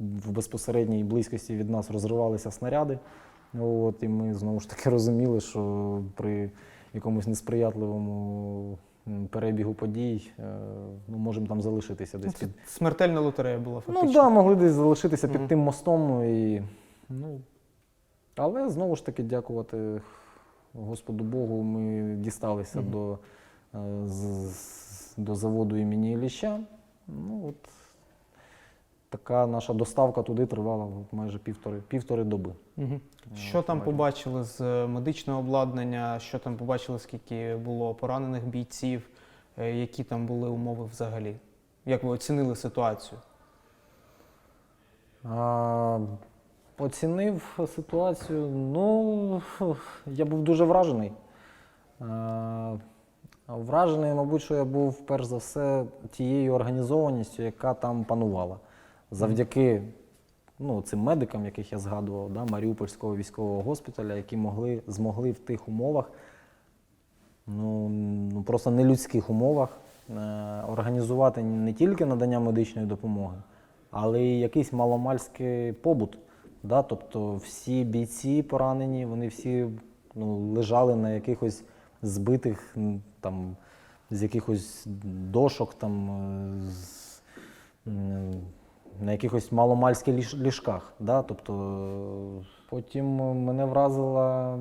в безпосередній близькості від нас розривалися снаряди. От, і ми знову ж таки розуміли, що при якомусь несприятливому перебігу подій ну, можемо там залишитися десь під... Смертельна лотерея була фактично. Ну так, да, могли десь залишитися під тим мостом. І, ну, але знову ж таки дякувати Господу Богу, ми дісталися до заводу імені Ілліча. Ну, от, така наша доставка туди тривала майже півтори доби. Що там побачили з медичного обладнання, що там побачили, скільки було поранених бійців, які там були умови взагалі? Як ви оцінили ситуацію? Оцінив ситуацію, ну, я був дуже вражений. Вражений, мабуть, що я був, перш за все, тією організованістю, яка там панувала. Завдяки ну, цим медикам, яких я згадував, да, Маріупольського військового госпіталя, які змогли в тих умовах, ну, просто нелюдських умовах, організувати не тільки надання медичної допомоги, але й якийсь маломальський побут. Да? Тобто всі бійці поранені, вони всі ну, лежали на якихось збитих там, з якихось дошок, там, на якихось маломальських ліжках. Да? Тобто, потім мене вразила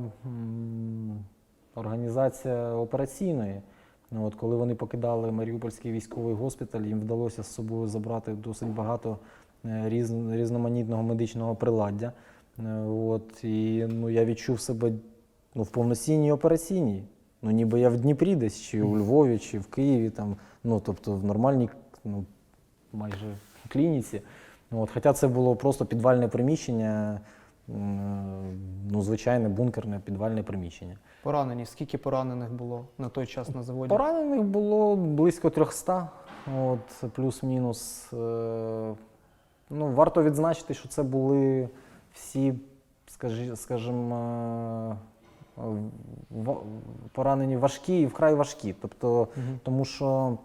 організація операційної. От, коли вони покидали Маріупольський військовий госпіталь, їм вдалося з собою забрати досить багато різноманітного медичного приладдя. От, і ну, я відчув себе ну, в повноцінній операційній. Ну, ніби я в Дніпрі десь, чи у Львові, чи в Києві, там, ну, тобто в нормальній ну, майже клініці. От, хоча це було просто підвальне приміщення, ну, звичайне бункерне підвальне приміщення. Поранені? Скільки поранених було на той час на заводі? Поранених було близько 300, от, плюс-мінус. Ну, варто відзначити, що це були всі, скажімо, поранені важкі і вкрай важкі. Тобто, тому що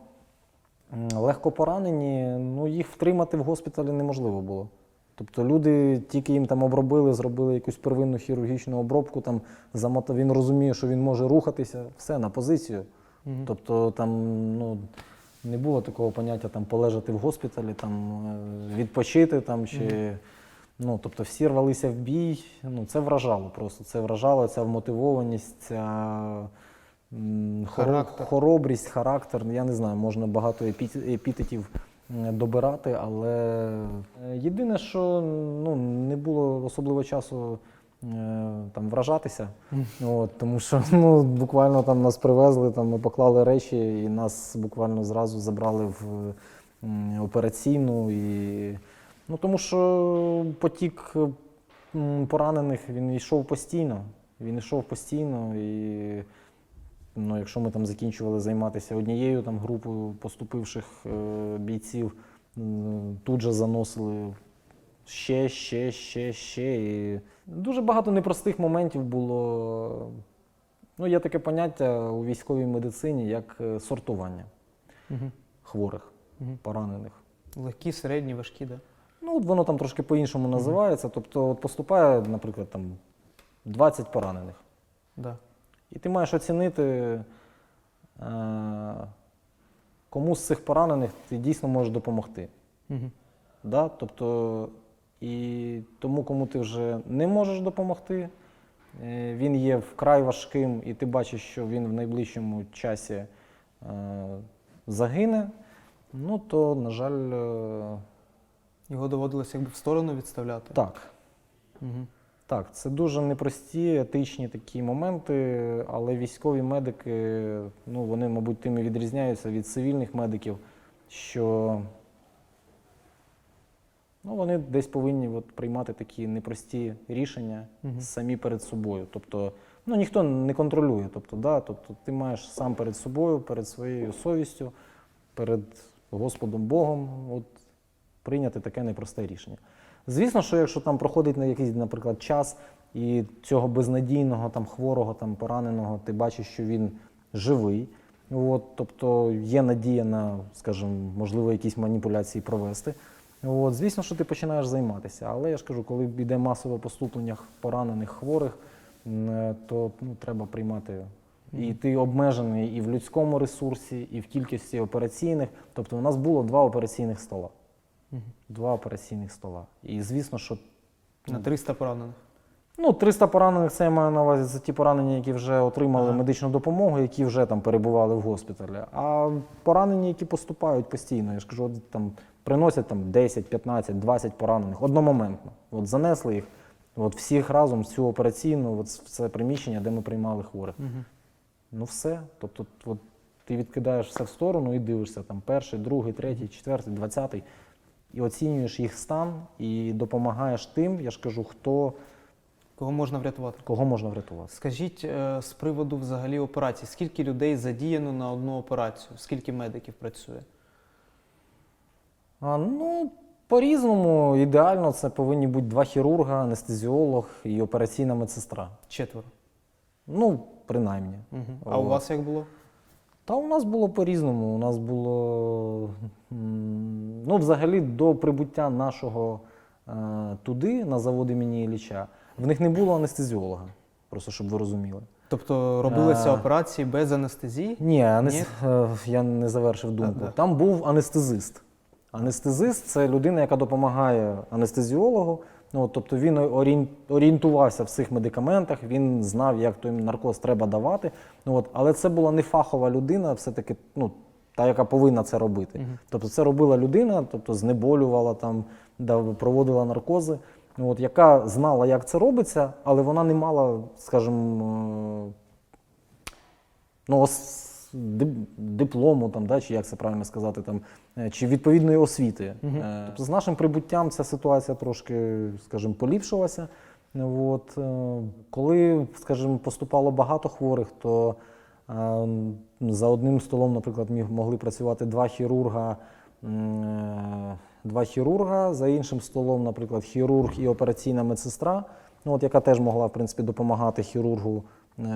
легко поранені, ну, їх втримати в госпіталі неможливо було. Тобто люди тільки їм там обробили, зробили якусь первинну хірургічну обробку, там, він розуміє, що він може рухатися, все, на позицію. Тобто там ну, не було такого поняття там, полежати в госпіталі, там, відпочити. Там, чи, ну, тобто всі рвалися в бій, ну, це вражало просто. Це вражало, ця вмотивованість, ця хоробрість, характер. Я не знаю, можна багато епітетів добирати, але єдине, що ну, не було особливо часу там, вражатися, от, тому що ну, буквально там нас привезли, там, ми поклали речі і нас буквально зразу забрали в операційну. І, ну, тому що потік поранених, він йшов постійно, і ну, якщо ми там закінчували займатися однією там, групою поступивших бійців, тут же заносили ще. І дуже багато непростих моментів було. Ну, є таке поняття у військовій медицині, як сортування хворих, поранених. Легкі, середні, важкі, так? Да? Ну, от воно там трошки по-іншому називається. Тобто от поступає, наприклад, там 20 поранених. Да. І ти маєш оцінити, кому з цих поранених ти дійсно можеш допомогти. Да? Тобто, і тому, кому ти вже не можеш допомогти, він є вкрай важким, і ти бачиш, що він в найближчому часі загине, ну то, на жаль... Його доводилося якби в сторону відставляти? Так. Так, це дуже непрості, етичні такі моменти, але військові медики, ну, вони, мабуть, тим і відрізняються від цивільних медиків, що ну, вони десь повинні от, приймати такі непрості рішення самі перед собою. Тобто, ну, ніхто не контролює. Тобто, да, тобто, ти маєш сам перед собою, перед своєю совістю, перед Господом Богом от, прийняти таке непросте рішення. Звісно, що якщо там проходить на якийсь, наприклад, час, і цього безнадійного, там, хворого, там, пораненого, ти бачиш, що він живий, от, тобто є надія на, скажімо, можливо, якісь маніпуляції провести, От, звісно, що ти починаєш займатися, але я ж кажу, коли йде масове поступлення поранених, хворих, то треба приймати. І ти обмежений і в людському ресурсі, і в кількості операційних. Тобто у нас було 2 операційних стола. 2 операційних стола. І звісно, що... На 300 поранених. 300 поранених, це я маю на увазі, це ті поранені, які вже отримали медичну допомогу, які вже там перебували в госпіталі. А поранені, які поступають постійно, я ж кажу, там приносять там 10, 15, 20 поранених одномоментно. От занесли їх, от всіх разом в цю операційну, от в це приміщення, де ми приймали хворих. Все. Тобто от, ти відкидаєш все в сторону і дивишся там 1-й, 2-й, 3-й, 4-й, 20-й. І оцінюєш їх стан і допомагаєш тим, я ж кажу, Кого можна врятувати? кого можна врятувати. Скажіть, з приводу взагалі операцій, скільки людей задіяно на одну операцію? Скільки медиків працює? По-різному. Ідеально це повинні бути 2 хірурга, анестезіолог і операційна медсестра. 4. Принаймні. А у вас як було? Та у нас було по-різному. У нас було, взагалі до прибуття нашого туди, на завод імені Ілліча, в них не було анестезіолога, просто щоб ви розуміли. Тобто робилися операції без анестезії? Ні, я не завершив думку. Там був анестезист. Анестезист – це людина, яка допомагає анестезіологу. Тобто він орієнтувався в цих медикаментах, він знав, як той наркоз треба давати. Але це була не фахова людина, все-таки та, яка повинна це робити. Тобто це робила людина, знеболювала, проводила наркози, яка знала, як це робиться, але вона не мала, скажімо, диплому, чи як це правильно сказати, чи відповідної освіти. Тобто з нашим прибуттям ця ситуація трошки, скажімо, поліпшилася. Коли, скажімо, поступало багато хворих, то за одним столом, наприклад, могли працювати 2 хірурга, за іншим столом, наприклад, хірург і операційна медсестра, яка теж могла, в принципі, допомагати хірургу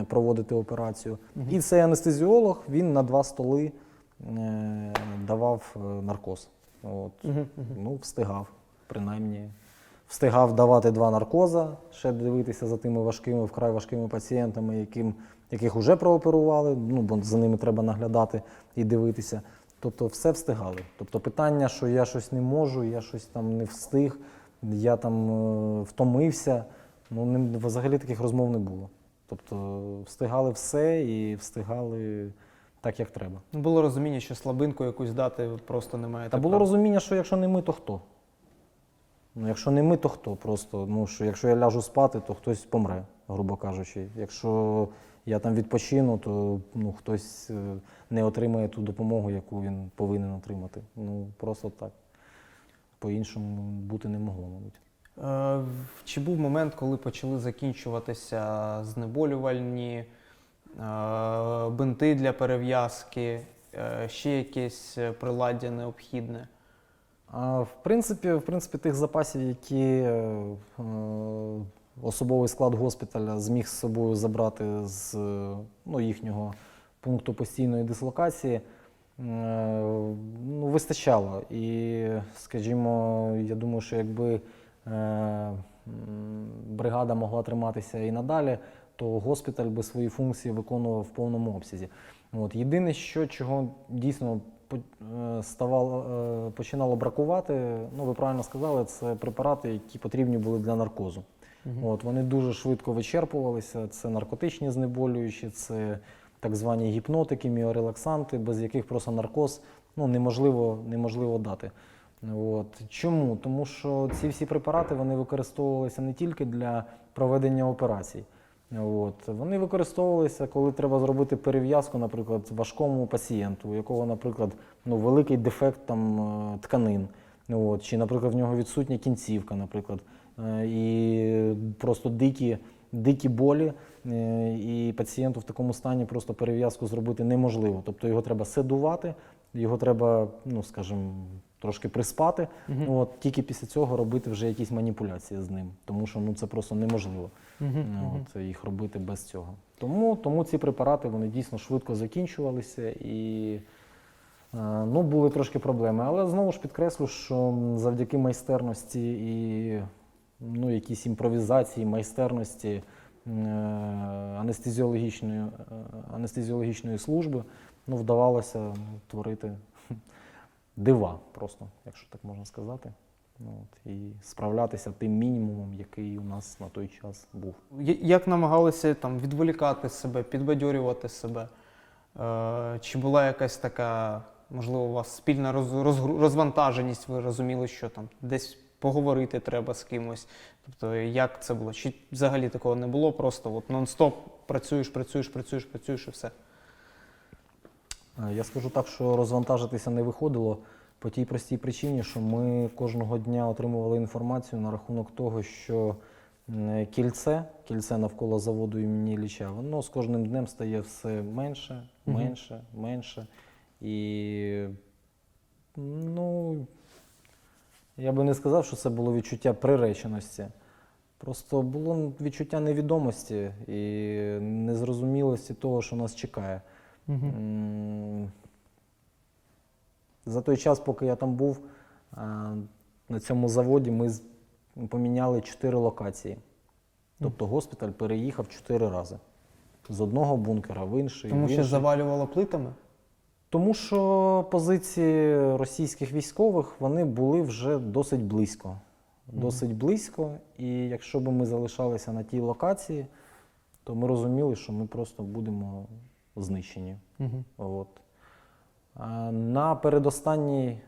проводити операцію. І цей анестезіолог, він на 2 столи давав наркоз. Встигав, принаймні. Встигав давати 2 наркоза, ще дивитися за тими важкими, вкрай важкими пацієнтами, яких вже прооперували, бо за ними треба наглядати і дивитися. Тобто все встигали. Тобто питання, що я щось не можу, я щось там не встиг, я там втомився, взагалі таких розмов не було. Тобто встигали все і встигали так, як треба. Було розуміння, що слабинку якусь дати просто немає. Та було розуміння, що якщо не ми, то хто? Якщо не ми, то хто? Просто, що якщо я ляжу спати, то хтось помре, грубо кажучи. Якщо я там відпочину, то хтось не отримає ту допомогу, яку він повинен отримати. Просто так. По-іншому бути не могло, мабуть. Чи був момент, коли почали закінчуватися знеболювальні, бинти для перев'язки, ще якесь приладдя необхідне? В принципі, тих запасів, які особовий склад госпіталя зміг з собою забрати з їхнього пункту постійної дислокації, вистачало. І, скажімо, я думаю, що якби бригада могла триматися і надалі, то госпіталь би свої функції виконував в повному обсязі. Єдине, чого дійсно починало бракувати, ви правильно сказали, це препарати, які потрібні були для наркозу. Вони дуже швидко вичерпувалися, це наркотичні знеболюючі, це так звані гіпнотики, міорелаксанти, без яких просто наркоз неможливо дати. Чому? Тому що ці всі препарати вони використовувалися не тільки для проведення операцій. Вони використовувалися, коли треба зробити перев'язку, наприклад, важкому пацієнту, у якого, наприклад, великий дефект тканин, чи, наприклад, в нього відсутня кінцівка, наприклад, і просто дикі болі, і пацієнту в такому стані просто перев'язку зробити неможливо. Тобто його треба седувати, його треба, скажімо, трошки приспати, тільки після цього робити вже якісь маніпуляції з ним, тому що це просто неможливо їх робити без цього. Тому ці препарати вони дійсно швидко закінчувалися і Ну, були трошки проблеми. Але знову ж підкреслю, що завдяки майстерності і ну, якійсь імпровізації, майстерності анестезіологічної служби ну, вдавалося творити дива, просто, якщо так можна сказати. Ну, от, і справлятися тим мінімумом, який у нас на той час був. Як намагалися там відволікати себе, підбадьорювати себе? Чи була якась така, можливо, у вас спільна розвантаженість, ви розуміли, що там десь поговорити треба з кимось? Тобто, як це було? Чи взагалі такого не було? Просто от нон-стоп працюєш і все? Я скажу так, що розвантажитися не виходило по тій простій причині, що ми кожного дня отримували інформацію на рахунок того, що кільце навколо заводу імені Ілліча, воно з кожним днем стає все менше. І, ну, я би не сказав, що це було відчуття приреченості. Просто було відчуття невідомості і незрозумілості того, що нас чекає. За той час, поки я там був, на цьому заводі ми поміняли 4 локації. Тобто госпіталь переїхав 4 рази. З одного бункера в інший. Тому що завалювало плитами? Тому що позиції російських військових, вони були вже досить близько. Досить близько, і якщо б ми залишалися на тій локації, то ми розуміли, що ми просто будемо знищені. От. На передостанній,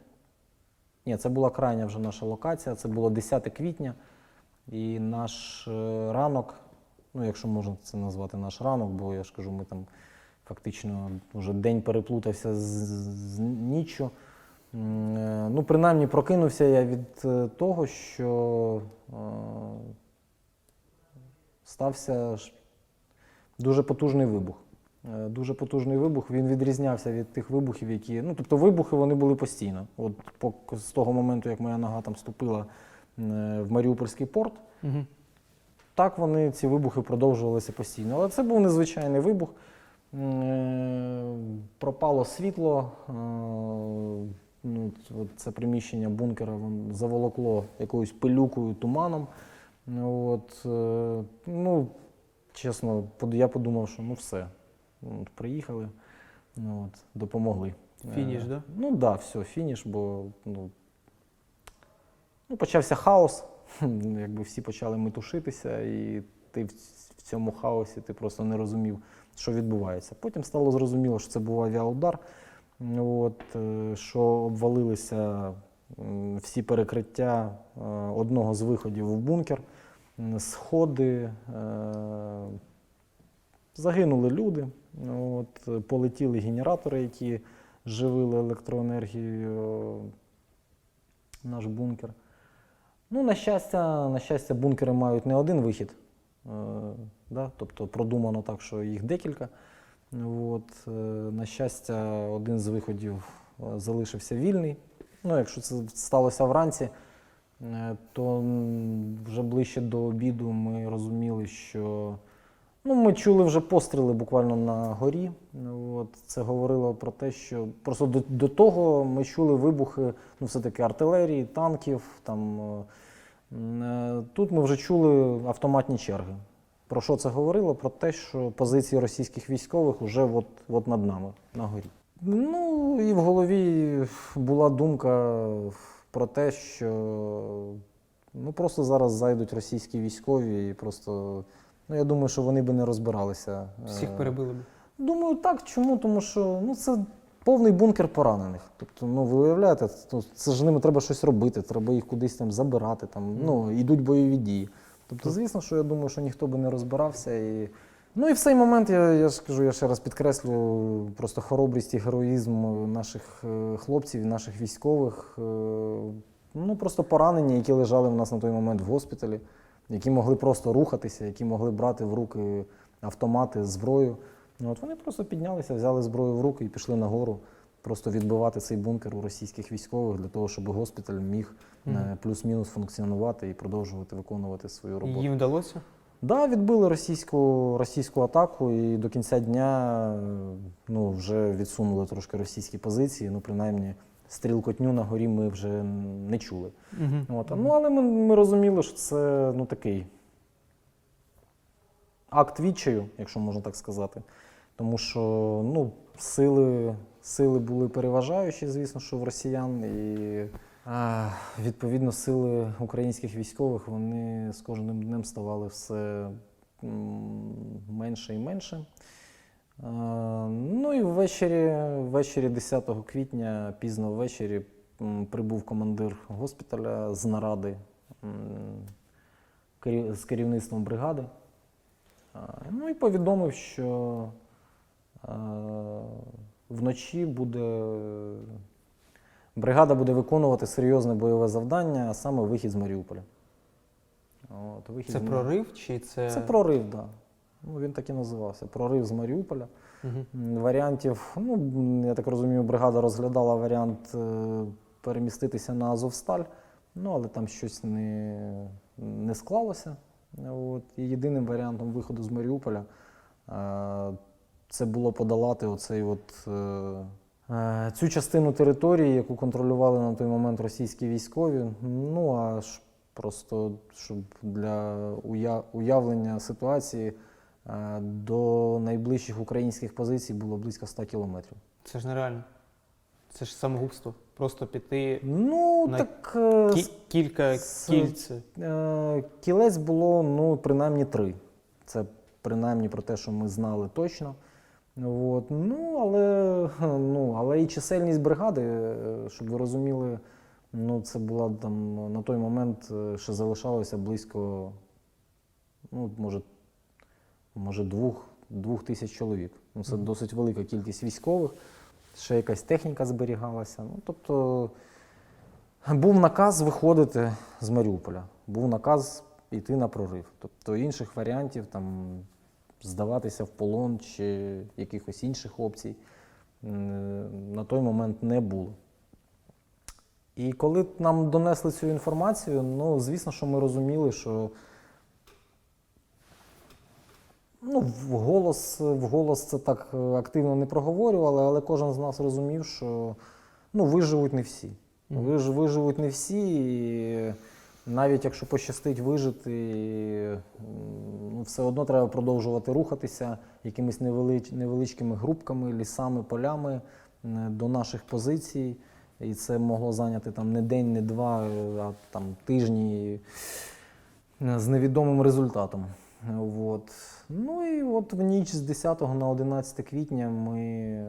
це була крайня вже наша локація, це було 10 квітня, і наш ранок, ну якщо можна це назвати наш ранок, бо я ж кажу, ми там фактично вже день переплутався з ніччю. Ну, принаймні прокинувся я від того, що стався дуже потужний вибух. Дуже потужний вибух, він відрізнявся від тих вибухів, які... Ну, тобто вибухи вони були постійно. От з того моменту, як моя нога там вступила в Маріупольський порт, так вони, ці вибухи продовжувалися постійно. Але це був незвичайний вибух. Пропало світло, ну, це приміщення бункера заволокло якоюсь пилюкою, туманом. От, ну, чесно, я подумав, що ну все. От, приїхали, ну, от, допомогли. Фініш, да? Ну так, да, все, фініш, бо ну, почався хаос, якби всі почали метушитися, і ти в цьому хаосі ти просто не розумів, що відбувається. Потім стало зрозуміло, що це був авіаудар, от, що обвалилися всі перекриття одного з виходів в бункер, сходи, загинули люди, от, полетіли генератори, які живили електроенергією наш бункер. Ну, на щастя, бункери мають не один вихід, да? Тобто продумано так, що їх декілька. От, на щастя, один з виходів залишився вільний. Ну, якщо це сталося вранці, то вже ближче до обіду ми розуміли, що ну, ми чули вже постріли буквально на горі. От, це говорило про те, що просто до того ми чули вибухи, ну, все-таки артилерії, танків. Там, тут ми вже чули автоматні черги. Про що це говорило? Про те, що позиції російських військових вже от над нами, на горі. Ну, і в голові була думка про те, що ну, просто зараз зайдуть російські військові і просто... Ну, я думаю, що вони би не розбиралися. Всіх перебили б? Думаю, так. Чому? Тому що ну, це повний бункер поранених. Тобто, ну, ви уявляєте, це ж ними треба щось робити, треба їх кудись там забирати, там, ну, йдуть бойові дії. Тобто, звісно, що я думаю, що ніхто би не розбирався. І... Ну і в цей момент, я ж кажу, я ще раз підкреслю, просто хоробрість і героїзм наших хлопців, наших військових, ну, просто поранені, які лежали в нас на той момент в госпіталі, які могли просто рухатися, які могли брати в руки автомати, зброю. Ну, от вони просто піднялися, взяли зброю в руки і пішли нагору, просто відбивати цей бункер у російських військових для того, щоб госпіталь міг плюс-мінус функціонувати і продовжувати виконувати свою роботу. Їм вдалося? Да, відбили російську атаку і до кінця дня вже відсунули трошки російські позиції, принаймні стрілкотню на горі ми вже не чули. Але ми розуміли, що це такий акт відчаю, якщо можна так сказати. Тому що сили були переважаючі, звісно, що в росіян. І відповідно сили українських військових, вони з кожним днем ставали все менше і менше. І ввечері 10 квітня, пізно ввечері, прибув командир госпіталя з наради з керівництвом бригади. І повідомив, що вночі бригада буде виконувати серйозне бойове завдання, а саме вихід з Маріуполя. Це прорив чи це… Це прорив, так. Да. Він так і називався. Прорив з Маріуполя. Варіантів, я так розумію, бригада розглядала варіант переміститися на Азовсталь, але там щось не склалося. І єдиним варіантом виходу з Маріуполя це було подолати цю частину території, яку контролювали на той момент російські військові. Просто щоб для уявлення ситуації, до найближчих українських позицій було близько 100 кілометрів. Це ж нереально. Це ж самогубство. Просто піти кілька кільць. Кілець було, принаймні 3. Це принаймні про те, що ми знали точно. Але і чисельність бригади, щоб ви розуміли, це була там на той момент ще залишалося близько, може 2000 чоловік. Це досить велика кількість військових, ще якась техніка зберігалася. Тобто був наказ виходити з Маріуполя, був наказ йти на прорив. Тобто інших варіантів, здаватися в полон чи якихось інших опцій на той момент не було. І коли нам донесли цю інформацію, звісно, що ми розуміли, що вголос це так активно не проговорювали, але кожен з нас розумів, що виживуть не всі. Виживуть не всі, і навіть якщо пощастить вижити, все одно треба продовжувати рухатися якимись невеличкими групками, лісами, полями до наших позицій. І це могло зайняти не день, не два, а тижні з невідомим результатом. В ніч з 10 на 11 квітня ми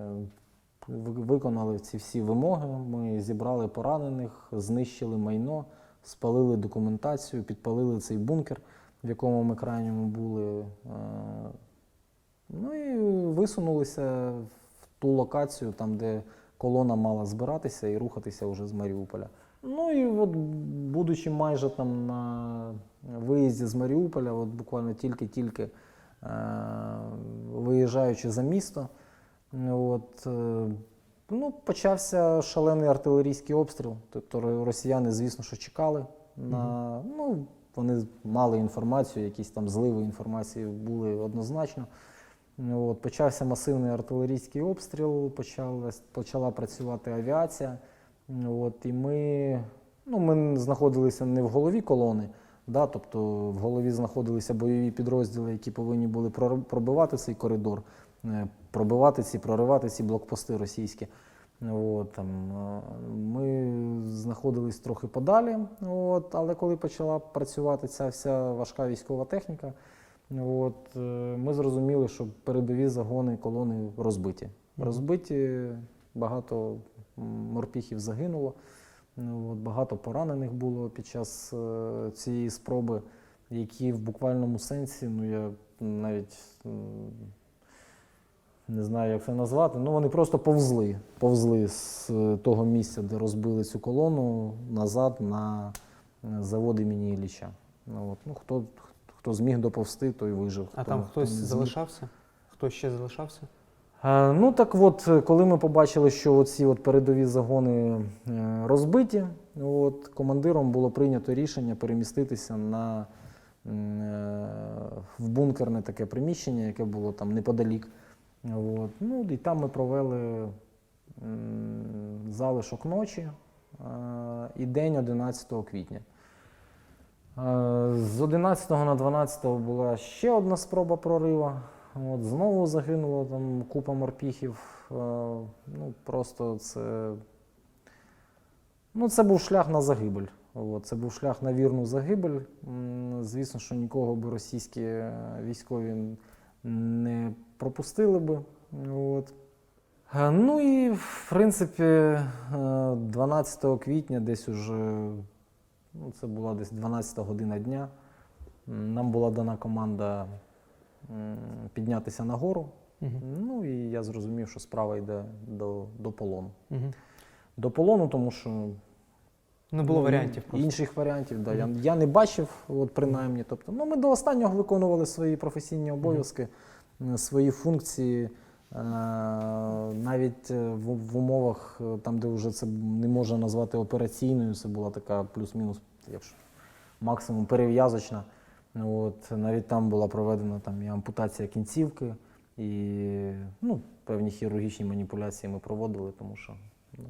виконали ці всі вимоги. Ми зібрали поранених, знищили майно, спалили документацію, підпалили цей бункер, в якому ми крайньому були. І висунулися в ту локацію, там, де колона мала збиратися і рухатися вже з Маріуполя. Будучи майже там на виїзді з Маріуполя, буквально тільки виїжджаючи за місто, почався шалений артилерійський обстріл. Тобто росіяни, звісно, що чекали. Вони мали інформацію, якісь там зливи інформації були однозначно. Почався масивний артилерійський обстріл, почала працювати авіація. І ми знаходилися не в голові колони, тобто в голові знаходилися бойові підрозділи, які повинні були пробивати цей коридор, проривати ці блокпости російські. Ми знаходились трохи подалі, але коли почала працювати ця вся важка військова техніка, ми зрозуміли, що передові загони колони розбиті. Розбиті, багато морпіхів загинуло, багато поранених було під час цієї спроби, які в буквальному сенсі, я навіть не знаю, як це назвати, вони просто повзли з того місця, де розбили цю колону, назад на завод імені Ілліча. Хто зміг доповзти, той вижив. А там хтось залишався? Хтось ще залишався? Коли ми побачили, що ці передові загони розбиті, командиром було прийнято рішення переміститися на в бункерне таке приміщення, яке було там неподалік. От. Ну, і там ми провели залишок ночі і день 11 квітня. З 11 на 12 була ще одна спроба прориву. От, знову загинуло там купа морпіхів. Ну, просто це, ну, це був шлях на загибель. От, це був шлях на вірну загибель. Звісно, що нікого би російські військові не пропустили би. От. Ну і, в принципі, 12 квітня, десь уже, ну, це була десь 12 година дня, нам була дана команда піднятися на гору. Ну і я зрозумів, що справа йде до полону. До полону, тому що Не було варіантів просто. інших варіантів, да, я не бачив, от, принаймні. Тобто, ну, ми до останнього виконували свої професійні обов'язки, свої функції. Навіть в умовах, там, де вже це не можна назвати операційною, це була така плюс-мінус, якщо максимум перев'язочна. От, навіть там була проведена там, і ампутація кінцівки, і ну, певні хірургічні маніпуляції ми проводили, тому що ну,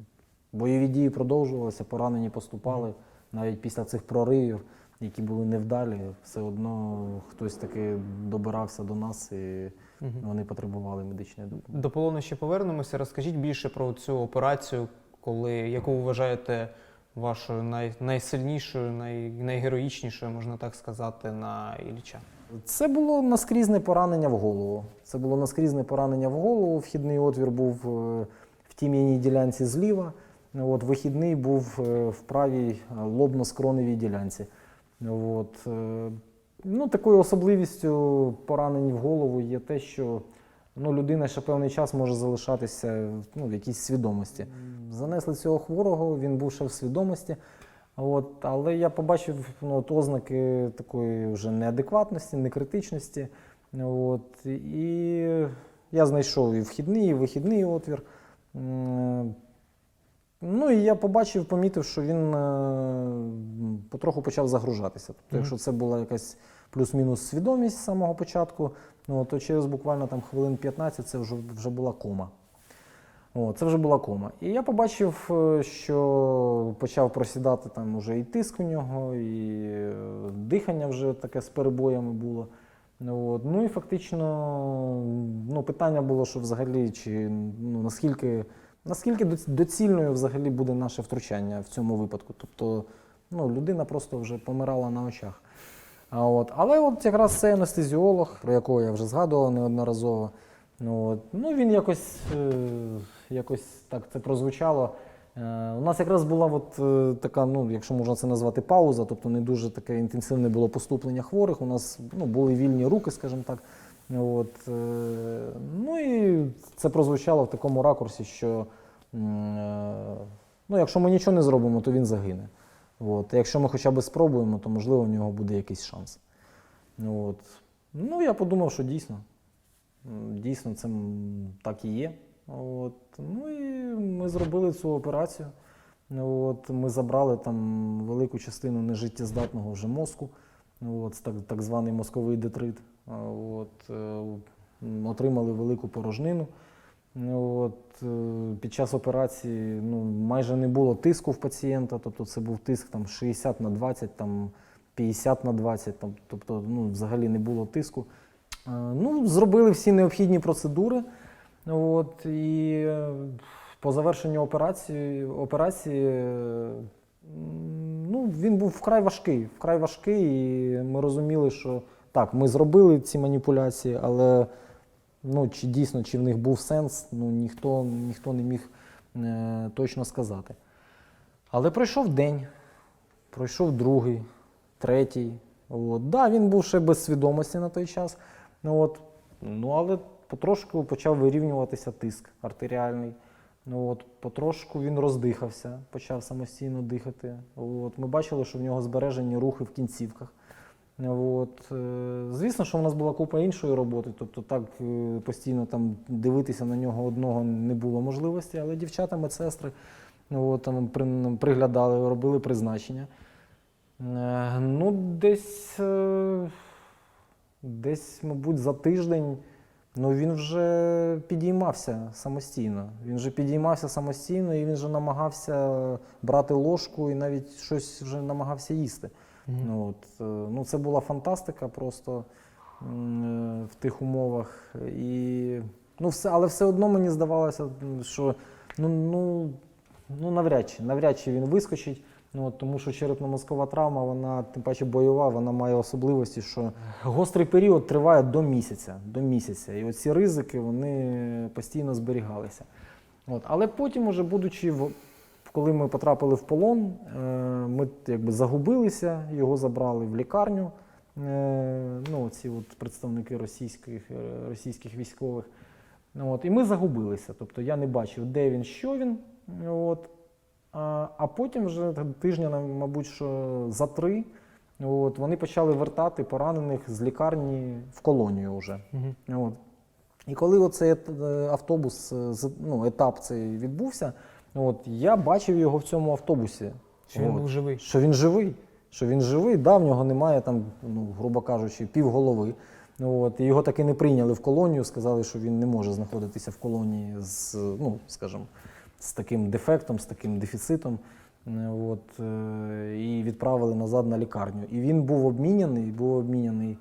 бойові дії продовжувалися, поранені поступали. Навіть після цих проривів, які були невдалі, все одно хтось таки добирався до нас і вони потребували медичної допомоги. До полону ще повернемося. Розкажіть більше про цю операцію, яку ви вважаєте вашою найсильнішою, найгероїчнішою, можна так сказати, на Ілліча. Це було наскрізне поранення в голову. Це було наскрізне поранення в голову. Вхідний отвір був в тім'яній ділянці зліва. От, вихідний був в правій лобно-скроневій ділянці. От. Ну, такою особливістю поранень в голову є те, що ну, людина ще певний час може залишатися ну, в якійсь свідомості. Занесли цього хворого, він був ще в свідомості. От, але я побачив ну, от ознаки такої вже неадекватності, некритичності. От, і я знайшов і вхідний, і вихідний отвір. Ну і я побачив, помітив, що він потроху почав загружатися. Тобто, якщо це була якась плюс-мінус свідомість з самого початку, ну, то через буквально там хвилин 15 це вже була кома. О, це вже була кома. І я побачив, що почав просідати там уже і тиск у нього, і дихання вже таке з перебоями було. От. Ну і фактично ну, питання було, що взагалі, чи ну, наскільки доцільною взагалі буде наше втручання в цьому випадку. Тобто ну, людина просто вже помирала на очах. Але от якраз цей анестезіолог, про якого я вже згадував неодноразово, ну, він якось так це прозвучало. У нас якраз була от така, ну, якщо можна це назвати, пауза, тобто не дуже таке інтенсивне було поступлення хворих, у нас ну, були вільні руки, скажімо так. От, ну і це прозвучало в такому ракурсі, що ну, якщо ми нічого не зробимо, то він загине. От, а якщо ми хоча б спробуємо, то можливо в нього буде якийсь шанс. От. Ну, я подумав, що дійсно це так і є. От. Ну і ми зробили цю операцію. От. Ми забрали там велику частину нежиттєздатного вже мозку, от, так званий мозковий детрит. От. Отримали велику порожнину. От. Під час операції ну, майже не було тиску в пацієнта, тобто це був тиск там, 60/20, там, 50/20, там, тобто ну, взагалі не було тиску. Ну, зробили всі необхідні процедури. От, і по завершенню операції ну, він був вкрай важкий, і ми розуміли, що так, ми зробили ці маніпуляції, але ну, чи в них був сенс, ну, ніхто не міг точно сказати. Але пройшов день, пройшов другий, третій. От. Да, він був ще без свідомості на той час, от. Ну, але потрошку почав вирівнюватися тиск артеріальний. От. Потрошку він роздихався, почав самостійно дихати. От. Ми бачили, що в нього збережені рухи в кінцівках. От. Звісно, що в нас була купа іншої роботи, тобто так постійно там дивитися на нього одного не було можливості, але дівчата, медсестри от, там приглядали, робили призначення. Ну, десь, мабуть, за тиждень. Ну, він вже підіймався самостійно. Він вже підіймався самостійно і він вже намагався брати ложку і навіть щось вже намагався їсти. Ну, ну, це була фантастика просто в тих умовах. І, ну, але все одно мені здавалося, що навряд чи він вискочить. Ну, тому що черепно-мозкова травма, вона, тим паче бойова, вона має особливості, що гострий період триває до місяця. І оці ризики, вони постійно зберігалися. Але потім, уже будучи, коли ми потрапили в полон, ми якби загубилися, його забрали в лікарню, ну, ці представники російських військових. І ми загубилися, тобто я не бачив, де він, що він. А потім вже тижня, мабуть, що за 3, вони почали вертати поранених з лікарні в колонію вже. І коли оцей автобус, ну, етап цей відбувся, я бачив його в цьому автобусі. Що він був живий? Що він живий, да, в нього немає там, ну, грубо кажучи, півголови. І його таки не прийняли в колонію, сказали, що він не може знаходитися в колонії з, ну, скажімо, з таким дефектом, з таким дефіцитом, і відправили назад на лікарню. І він був обміняний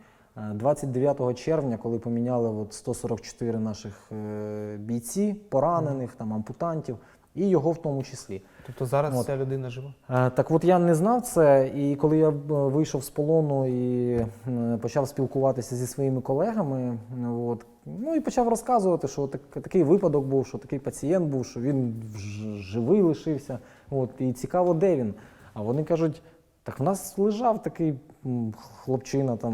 29 червня, коли поміняли 144 наших бійці, поранених, там, ампутантів, і його в тому числі. Тобто зараз ця людина жива? Так от я не знав це, і коли я вийшов з полону і почав спілкуватися зі своїми колегами, ну і почав розказувати, що такий випадок був, що такий пацієнт був, що він живий лишився, і цікаво, де він. А вони кажуть, так в нас лежав такий хлопчина, там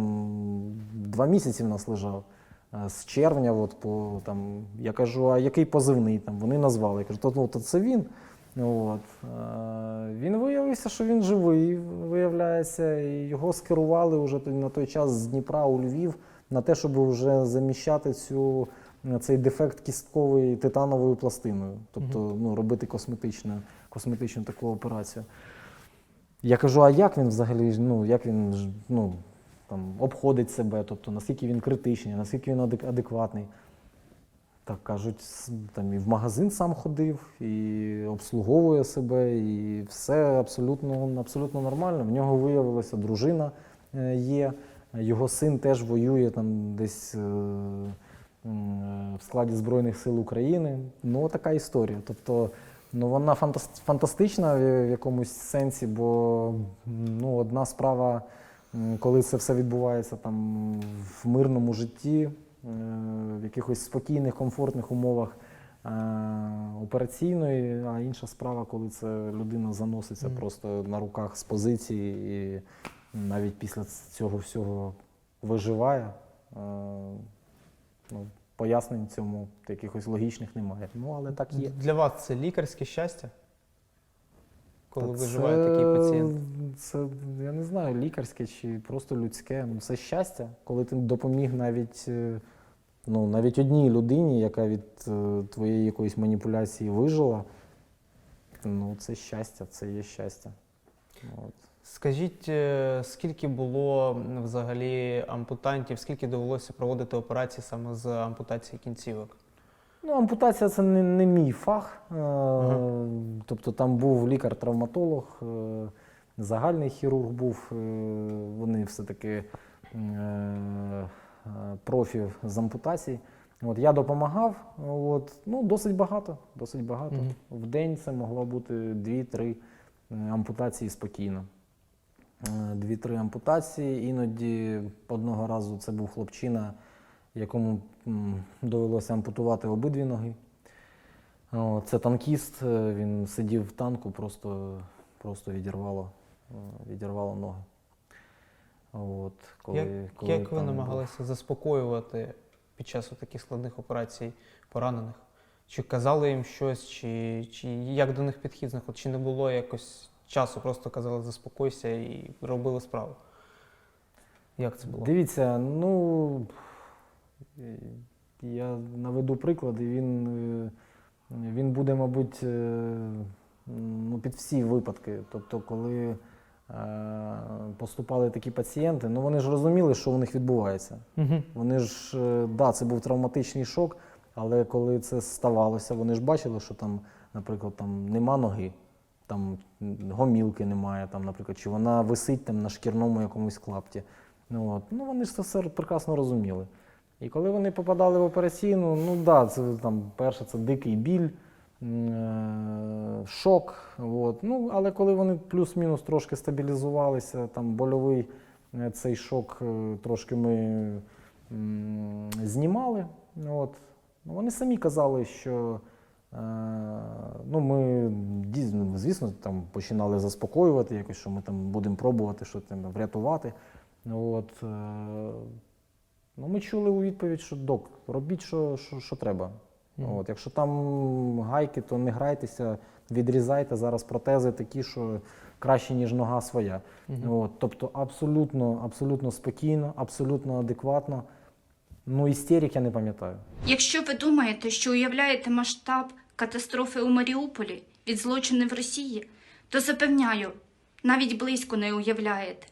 2 місяці в нас лежав. З червня, я кажу, а який позивний? Там, вони назвали. Я кажу, то це він. Він виявився, що він живий, виявляється, і його скерували вже на той час з Дніпра у Львів на те, щоб вже заміщати цей дефект кістковий титановою пластиною, тобто робити косметичну таку операцію. Я кажу, а як він взагалі, як він там, обходить себе, тобто наскільки він критичний, наскільки він адекватний. Так кажуть, там і в магазин сам ходив, і обслуговує себе, і все абсолютно нормально. В нього виявилася дружина є, його син теж воює там десь в складі Збройних сил України. Ну, така історія. Тобто, вона фантастична в якомусь сенсі, бо одна справа, коли це все відбувається там в мирному житті, в якихось спокійних, комфортних умовах операційної, а інша справа, коли це людина заноситься просто на руках з позиції і навіть після цього всього виживає. Пояснень цьому якихось логічних немає. Але так є. Для вас це лікарське щастя? Коли виживає такий пацієнт? Це, я не знаю, лікарське чи просто людське. Це щастя, коли ти допоміг навіть одній людині, яка від твоєї якоїсь маніпуляції вижила. Це щастя, це є щастя. Скажіть, скільки було взагалі ампутантів, скільки довелося проводити операції саме з ампутації кінцівок? Ампутація – це не мій фах. Тобто там був лікар-травматолог, загальний хірург був, вони все-таки профі з ампутацій. Я допомагав, досить багато. В день це могло бути 2-3 ампутації спокійно. 2-3 ампутації, іноді одного разу це був хлопчина, якому довелося ампутувати обидві ноги. Це танкіст, він сидів в танку, просто відірвало ноги. Як ви намагалися заспокоювати під час таких складних операцій поранених? Чи казали їм щось, чи як до них підхід знаходили? Чи не було якось часу, просто казали заспокойся і робили справу? Як це було? Дивіться, я наведу приклад, і він буде, мабуть, під всі випадки. Тобто, коли поступали такі пацієнти, ну вони ж розуміли, що у них відбувається. Вони ж, да, це був травматичний шок, але коли це ставалося, вони ж бачили, що там, наприклад, там нема ноги, там гомілки немає, там, наприклад, чи вона висить там на шкірному якомусь клапті. Ну, вони ж це все прекрасно розуміли. І коли вони попадали в операційну, ну да, це там перше, це дикий біль, шок. От. Ну, але коли вони плюс-мінус трошки стабілізувалися, там больовий цей шок трошки ми знімали. От. Ну, вони самі казали, що ну, ми, звісно, там починали заспокоювати якось, що ми там будемо пробувати щось там врятувати. От. Ну, ми чули у відповідь, що док, робіть, що треба. От. Якщо там гайки, то не грайтеся, відрізайте. Зараз протези такі, що краще, ніж нога своя. От. Тобто абсолютно спокійно, абсолютно адекватно. Ну, істерик я не пам'ятаю. Якщо ви думаєте, що уявляєте масштаб катастрофи у Маріуполі від злочинів Росії, то запевняю, навіть близько не уявляєте.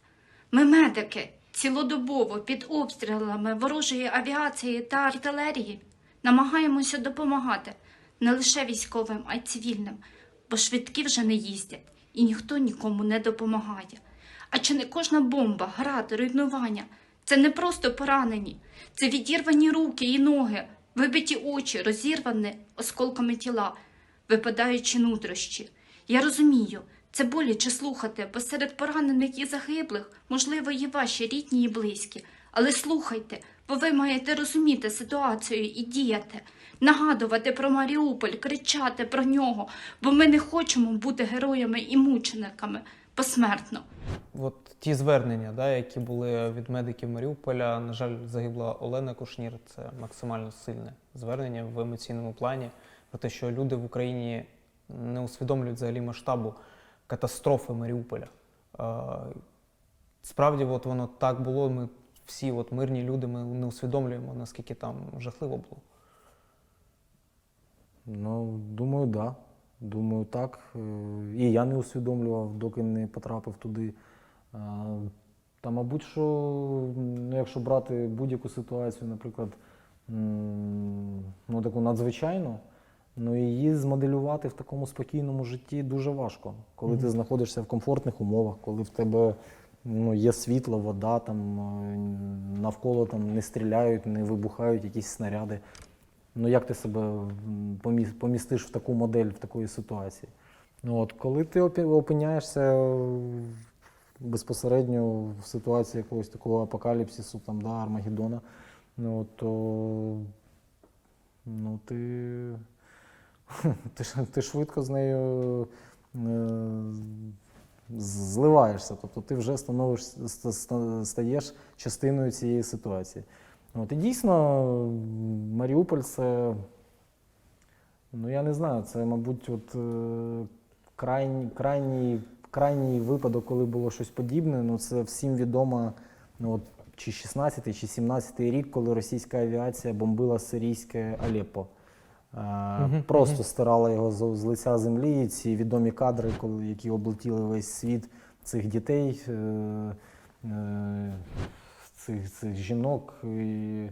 Ми, медики, цілодобово під обстрілами ворожої авіації та артилерії намагаємося допомагати не лише військовим, а й цивільним, бо швидкі вже не їздять і ніхто нікому не допомагає. А чи не кожна бомба, град, руйнування – це не просто поранені, це відірвані руки і ноги, вибиті очі, розірвані осколками тіла, випадаючи нутрощі. Я розумію, це боляче слухати, бо серед поранених і загиблих, можливо, є ваші рідні і близькі. Але слухайте, бо ви маєте розуміти ситуацію і діяти, нагадувати про Маріуполь, кричати про нього, бо ми не хочемо бути героями і мучениками посмертно. От ті звернення, да, які були від медиків Маріуполя, на жаль, загибла Олена Кушнір, це максимально сильне звернення в емоційному плані про те, що люди в Україні не усвідомлюють взагалі масштабу катастрофи Маріуполя. Справді, от воно так було, ми всі от мирні люди, ми не усвідомлюємо, наскільки там жахливо було. Ну, думаю, да. Думаю, так. І я не усвідомлював, доки не потрапив туди. Та, мабуть, що, ну, якщо брати будь-яку ситуацію, наприклад, ну, таку надзвичайну, ну, її змоделювати в такому спокійному житті дуже важко. Коли ти знаходишся в комфортних умовах, коли в тебе, ну, є світло, вода, там, навколо там, не стріляють, не вибухають якісь снаряди. Ну, як ти себе помістиш в таку модель, в такої ситуації? Ну, от, коли ти опиняєшся безпосередньо в ситуації якогось такого апокаліпсису, там, да, Армагеддона, ну, то ну, ти швидко з нею зливаєшся, тобто ти вже стаєш частиною цієї ситуації. От, і дійсно, Маріуполь – це, ну, я не знаю, це, мабуть, от, крайній випадок, коли було щось подібне. Ну, це всім відомо, ну, от, чи 16-й, чи 17-й рік, коли російська авіація бомбила сирійське Алеппо. Просто стирала його з лиця землі. І ці відомі кадри, які облетіли весь світ цих дітей, цих жінок, і,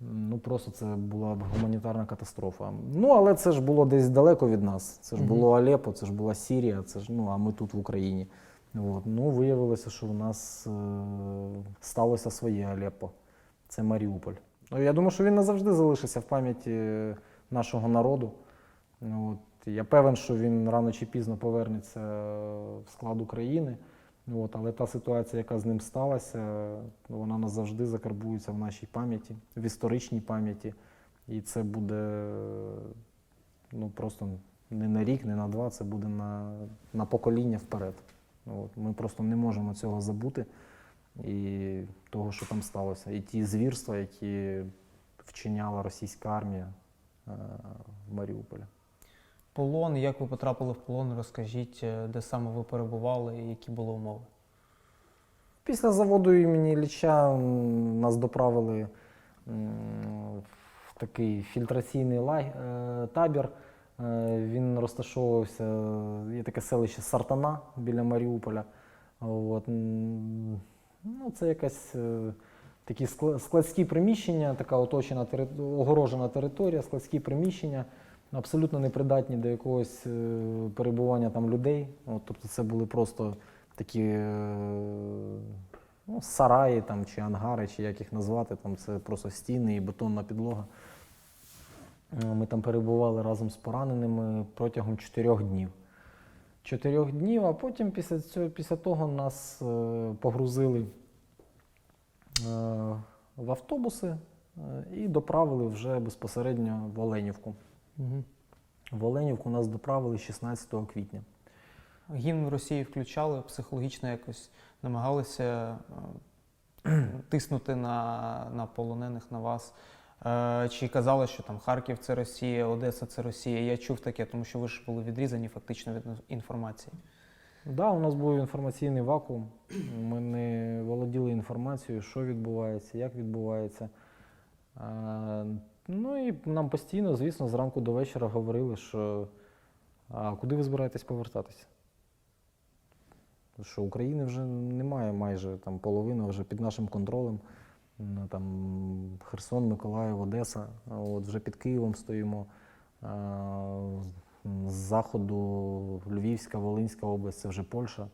ну, просто це була гуманітарна катастрофа. Ну, але це ж було десь далеко від нас. Це ж було Алеппо, це ж була Сірія, це ж, ну, а ми тут в Україні. От. Ну, виявилося, що у нас сталося своє Алеппо. Це Маріуполь. Ну, я думаю, що він назавжди залишиться в пам'яті нашого народу. От. Я певен, що він рано чи пізно повернеться в склад України. От, але та ситуація, яка з ним сталася, вона назавжди закарбується в нашій пам'яті, в історичній пам'яті. І це буде, ну, просто не на рік, не на два, це буде на покоління вперед. От, ми просто не можемо цього забути і того, що там сталося. І ті звірства, які вчиняла російська армія в Маріуполі. Полон, як ви потрапили в полон, розкажіть, де саме ви перебували і які були умови? Після заводу імені Ілліча нас доправили в такий фільтраційний табір. Він розташовувався, є таке селище Сартана біля Маріуполя. От. Ну, це якась такі складські приміщення, така оточена, огорожена територія, складські приміщення, абсолютно непридатні до якогось перебування там людей. От, тобто це були просто такі ну, сараї там, чи ангари, чи як їх назвати, там це просто стіни і бетонна підлога. Ми там перебували разом з пораненими протягом 4 днів. 4 днів, а потім після того нас погрузили в автобуси і доправили вже безпосередньо в Оленівку. В Оленівку нас доправили 16 квітня. Гімн Росії включали, психологічно якось намагалися тиснути на полонених, на вас. Чи казали, що там Харків – це Росія, Одеса – це Росія? Я чув таке, тому що ви ж були відрізані фактично від інформації. Так, да, у нас був інформаційний вакуум. Ми не володіли інформацією, що відбувається, як відбувається. Ну і нам постійно, звісно, зранку до вечора говорили, що а куди ви збираєтесь повертатися? Що України вже немає майже, там половина вже під нашим контролем. Там Херсон, Миколаїв, Одеса, от вже під Києвом стоїмо. З заходу Львівська, Волинська область – це вже Польща,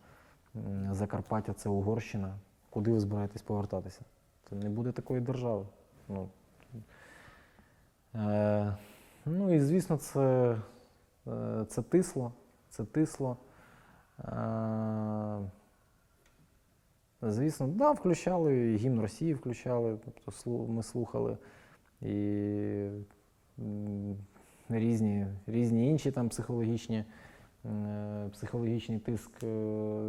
Закарпаття – це Угорщина. Куди ви збираєтесь повертатися? Це не буде такої держави. Ну і, звісно, це тисло. Звісно, да, включали, і гімн Росії включали, тобто ми слухали і різні інші там психологічний тиск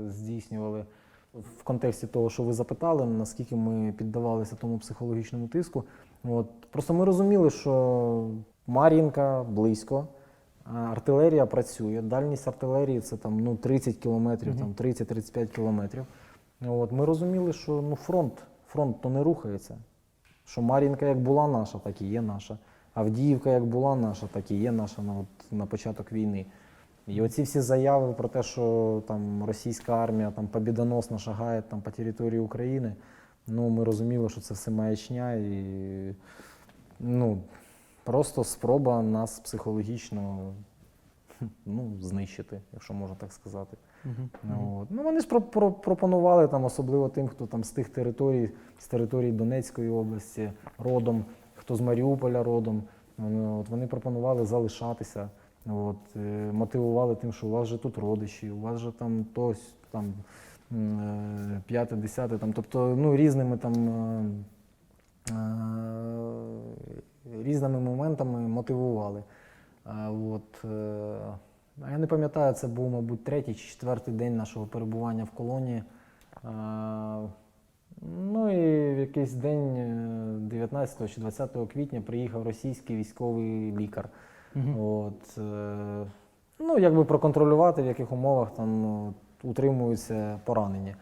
здійснювали. В контексті того, що ви запитали, наскільки ми піддавалися тому психологічному тиску. От. Просто ми розуміли, що Мар'їнка близько, артилерія працює, дальність артилерії – це там, 30 кілометрів, 30-35 кілометрів. От. Ми розуміли, що фронт то не рухається. Що Мар'їнка як була наша, так і є наша. Авдіївка як була наша, так і є наша на початок війни. І оці всі заяви про те, що там російська армія там побідоносно шагає там по території України, ми розуміли, що це все маячня і просто спроба нас психологічно знищити, якщо можна так сказати. От. Вони ж пропонували, там, особливо тим, хто там з тих територій, з території Донецької області родом, хто з Маріуполя родом, вони пропонували залишатися. От, мотивували тим, що у вас же тут родичі, у вас же там тось, там, 5-10, там, тобто, різними моментами мотивували. От, я не пам'ятаю, це був, мабуть, 3-й чи 4-й день нашого перебування в колонії. І в якийсь день, 19 чи 20 квітня, приїхав російський військовий лікар. От, якби проконтролювати, в яких умовах там утримуються поранені.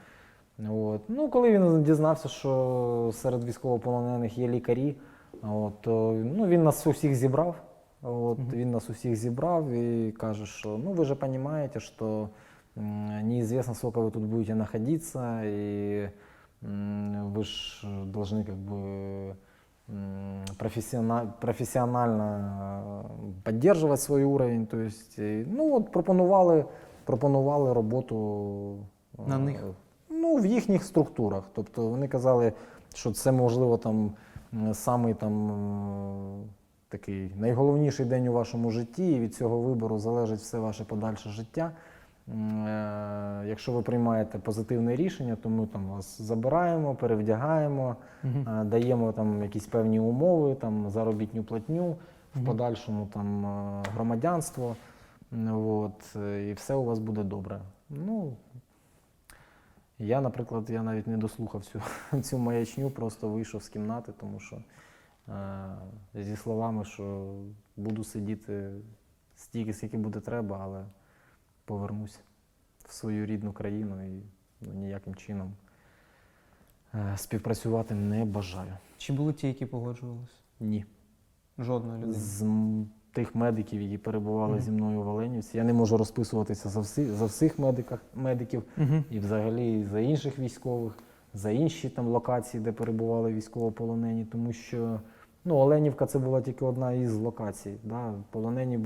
От. Коли він дізнався, що серед військовополонених є лікарі, то він нас усіх зібрав. Він нас усіх зібрав і каже, що ви же розумієте, що неізвісно, скільки ви тут будете знаходитися, і ви ж повинні профессионально поддерживать свой уровень. То есть, пропонували роботу на них? В їхніх структурах. Тобто вони казали, що це, можливо, там самий такий найголовніший день у вашому житті, і від цього вибору залежить все ваше подальше життя. Якщо ви приймаєте позитивне рішення, то ми там вас забираємо, перевдягаємо, даємо там якісь певні умови, там заробітну платню, в подальшому там громадянство, і все у вас буде добре. Я, наприклад, навіть не дослухав цю маячню, просто вийшов з кімнати, тому що зі словами, що буду сидіти стільки, скільки буде треба, але повернусь в свою рідну країну і ніяким чином співпрацювати не бажаю. Чи були ті, які погоджувалися? Ні. Жодної людини? З тих медиків, які перебували зі мною в Оленівці. Я не можу розписуватися за всіх медиків і взагалі за інших військових, за інші там локації, де перебували військовополонені, тому що Оленівка – це була тільки одна із локацій. Да? Полонені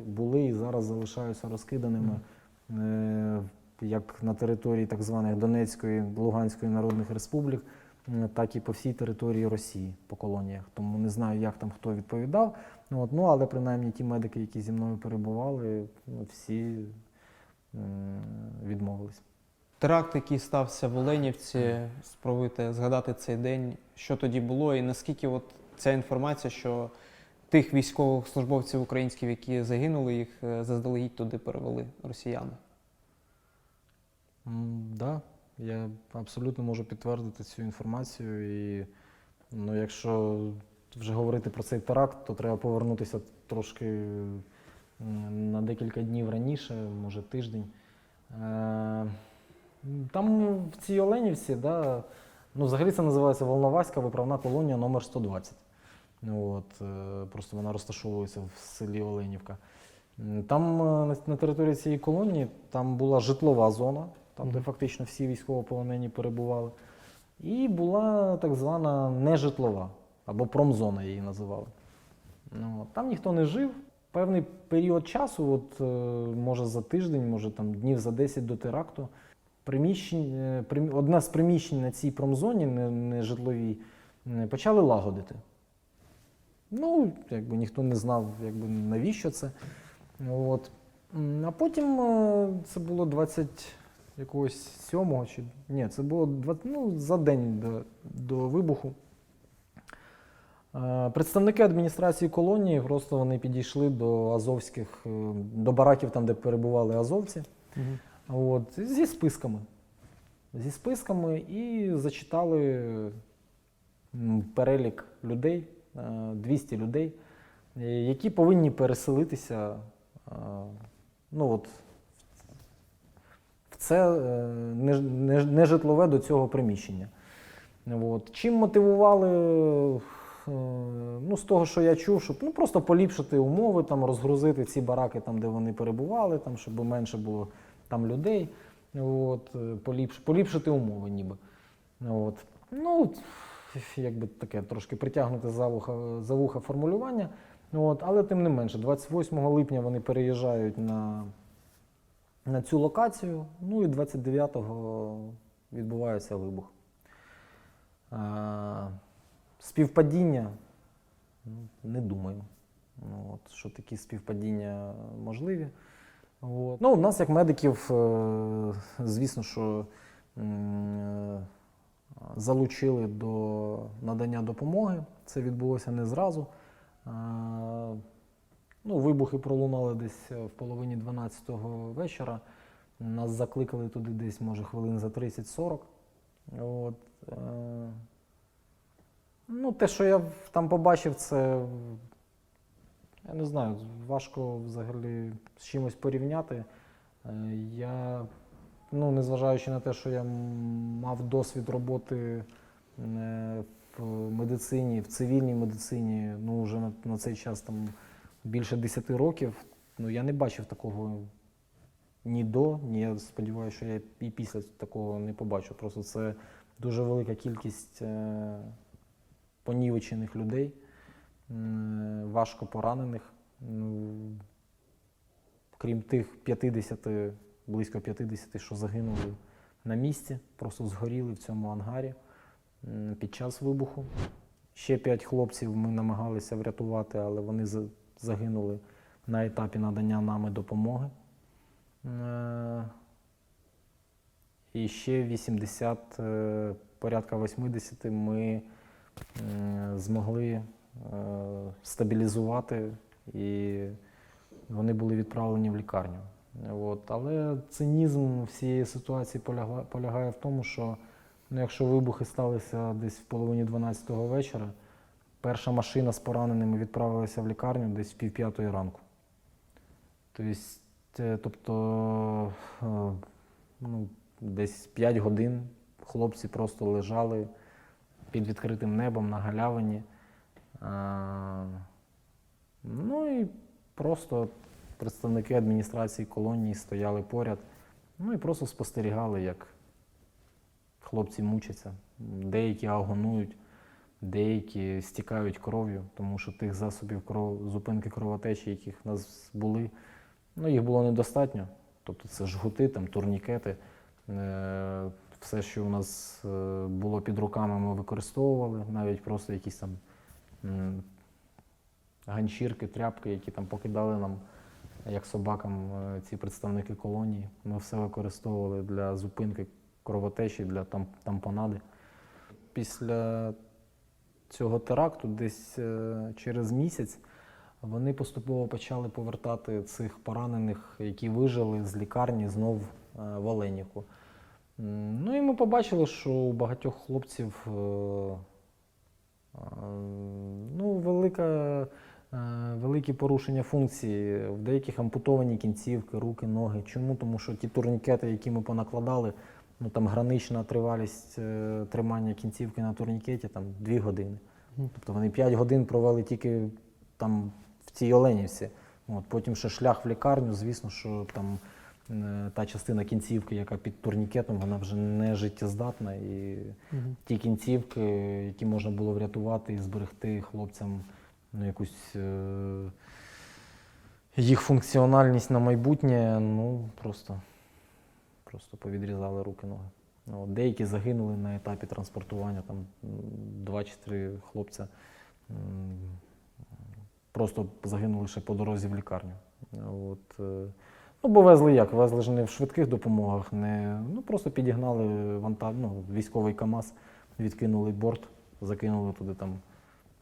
були і зараз залишаються розкиданими як на території так званих Донецької, Луганської народних республік, так і по всій території Росії, по колоніях. Тому не знаю, як там хто відповідав, але принаймні ті медики, які зі мною перебували, всі відмовились. Теракт, який стався в Оленівці, спробуйте згадати цей день, що тоді було і наскільки от ця інформація, що тих військовослужбовців українських, які загинули, їх заздалегідь туди перевели росіяни. Так, я абсолютно можу підтвердити цю інформацію. І якщо вже говорити про цей теракт, то треба повернутися трошки на декілька днів раніше, може тиждень. Там в цій Оленівці, взагалі це називається Волноваська виправна колонія номер 120. Просто вона розташовується в селі Оленівка. Там на території цієї колонії там була житлова зона, там де фактично всі військовополонені перебували. І була так звана нежитлова, або промзона її називали. Там ніхто не жив. Певний період часу, може за тиждень, може там днів за 10 до теракту, одне з приміщень на цій промзоні, нежитловій, почали лагодити. Ніхто не знав, навіщо це. А потім це було 27-го, це було за день до вибуху. Представники адміністрації колонії, просто вони підійшли до до бараків, там, де перебували азовці, зі списками і зачитали перелік людей, 200 людей, які повинні переселитися в це нежитлове до цього приміщення. Чим мотивували? З того, що я чув, щоб просто поліпшити умови, там, розгрузити ці бараки, там, де вони перебували, там, щоб менше було там людей, поліпшити умови ніби. Таке трошки притягнути за вуха формулювання, але тим не менше, 28 липня вони переїжджають на цю локацію, і 29-го відбувається вибух. Співпадіння? Не думаю, що такі співпадіння можливі. У нас, як медиків, звісно, що залучили до надання допомоги. Це відбулося не зразу. Вибухи пролунали десь в половині 12-го вечора. Нас закликали туди десь, може, хвилин за 30-40. Те, що я там побачив, це, я не знаю, важко взагалі з чимось порівняти. Я, незважаючи на те, що я мав досвід роботи в медицині, в цивільній медицині, вже на цей час там більше 10 років, я не бачив такого ні до, ні, я сподіваюся, що я і після такого не побачу. Просто це дуже велика кількість понівечених людей, важко поранених. Крім тих 50, близько 50, що загинули на місці, просто згоріли в цьому ангарі під час вибуху. Ще 5 хлопців ми намагалися врятувати, але вони загинули на етапі надання нами допомоги. І ще 80, порядка 80 ми змогли стабілізувати, і вони були відправлені в лікарню. Але цинізм всієї ситуації полягає в тому, що якщо вибухи сталися десь в половині 12-го вечора, перша машина з пораненими відправилася в лікарню десь в 4:30 ранку. Тобто десь 5 годин хлопці просто лежали під відкритим небом на галявині. І Просто представники адміністрації колонії стояли поряд, ну і просто спостерігали, як хлопці мучаться. Деякі агонують, деякі стікають кров'ю, тому що тих засобів зупинки кровотечі, яких в нас були, ну, їх було недостатньо. Тобто це жгути, там, турнікети, все, що у нас було під руками, ми використовували, навіть просто якісь там ганчірки, тряпки, які там покидали нам, як собакам, ці представники колонії. Ми все використовували для зупинки кровотечі, для тампонади. Після цього теракту, десь через місяць, вони поступово почали повертати цих поранених, які вижили з лікарні, знов в Оленівку. Ну і ми побачили, що у багатьох хлопців великі порушення функції, в деяких ампутовані кінцівки, руки, ноги. Чому? Тому що ті турнікети, які ми понакладали, ну там гранична тривалість тримання кінцівки на турнікеті там 2 години. Тобто вони 5 годин провели тільки там в цій Оленівці. От, потім ще шлях в лікарню, звісно, що там та частина кінцівки, яка під турнікетом, вона вже не життєздатна. І ті кінцівки, які можна було врятувати і зберегти хлопцям, ну, якусь їх функціональність на майбутнє, ну, просто повідрізали руки, ноги. Ну, деякі загинули на етапі транспортування, там 2 чи 3 хлопця просто загинули ще по дорозі в лікарню. От, ну, бо везли ж не в швидких допомогах, ну, просто підігнали військовий КАМАЗ, відкинули борт, закинули туди там,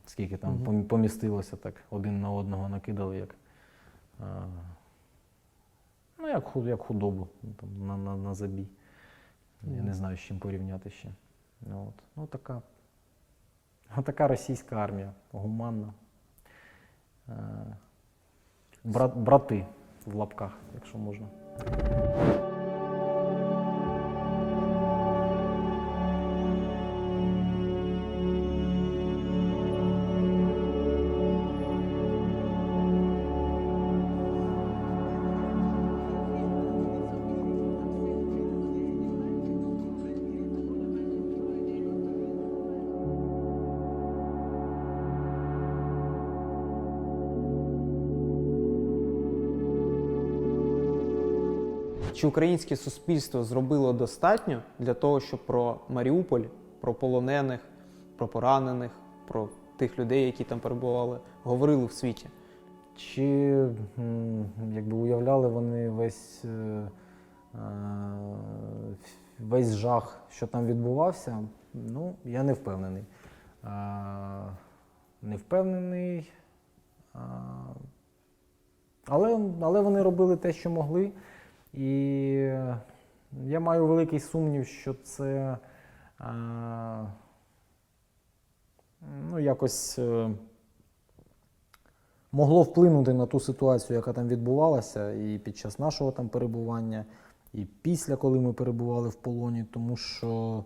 скільки там помістилося, так, один на одного накидали, як худобу там, на забій. Я не знаю, з чим порівняти ще. От. Ну, така російська армія, гуманна. Брати в лапках, якщо можна. Чи українське суспільство зробило достатньо для того, щоб про Маріуполь, про полонених, про поранених, про тих людей, які там перебували, говорили в світі? Чи якби уявляли вони весь жах, що там відбувався? Ну, я не впевнений. Не впевнений, але вони робили те, що могли. І я маю великий сумнів, що це якось могло вплинути на ту ситуацію, яка там відбувалася, і під час нашого там перебування, і після, коли ми перебували в полоні, тому що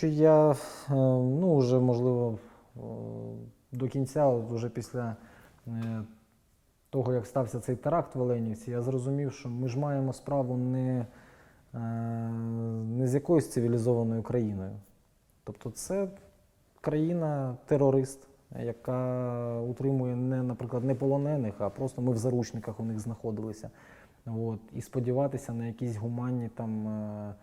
я, вже, можливо, до кінця, вже після того, як стався цей теракт в Оленівці, я зрозумів, що ми ж маємо справу не з якоюсь цивілізованою країною. Тобто це країна-терорист, яка утримує, наприклад, не полонених, а просто ми в заручниках у них знаходилися. От. І сподіватися на якісь гуманні там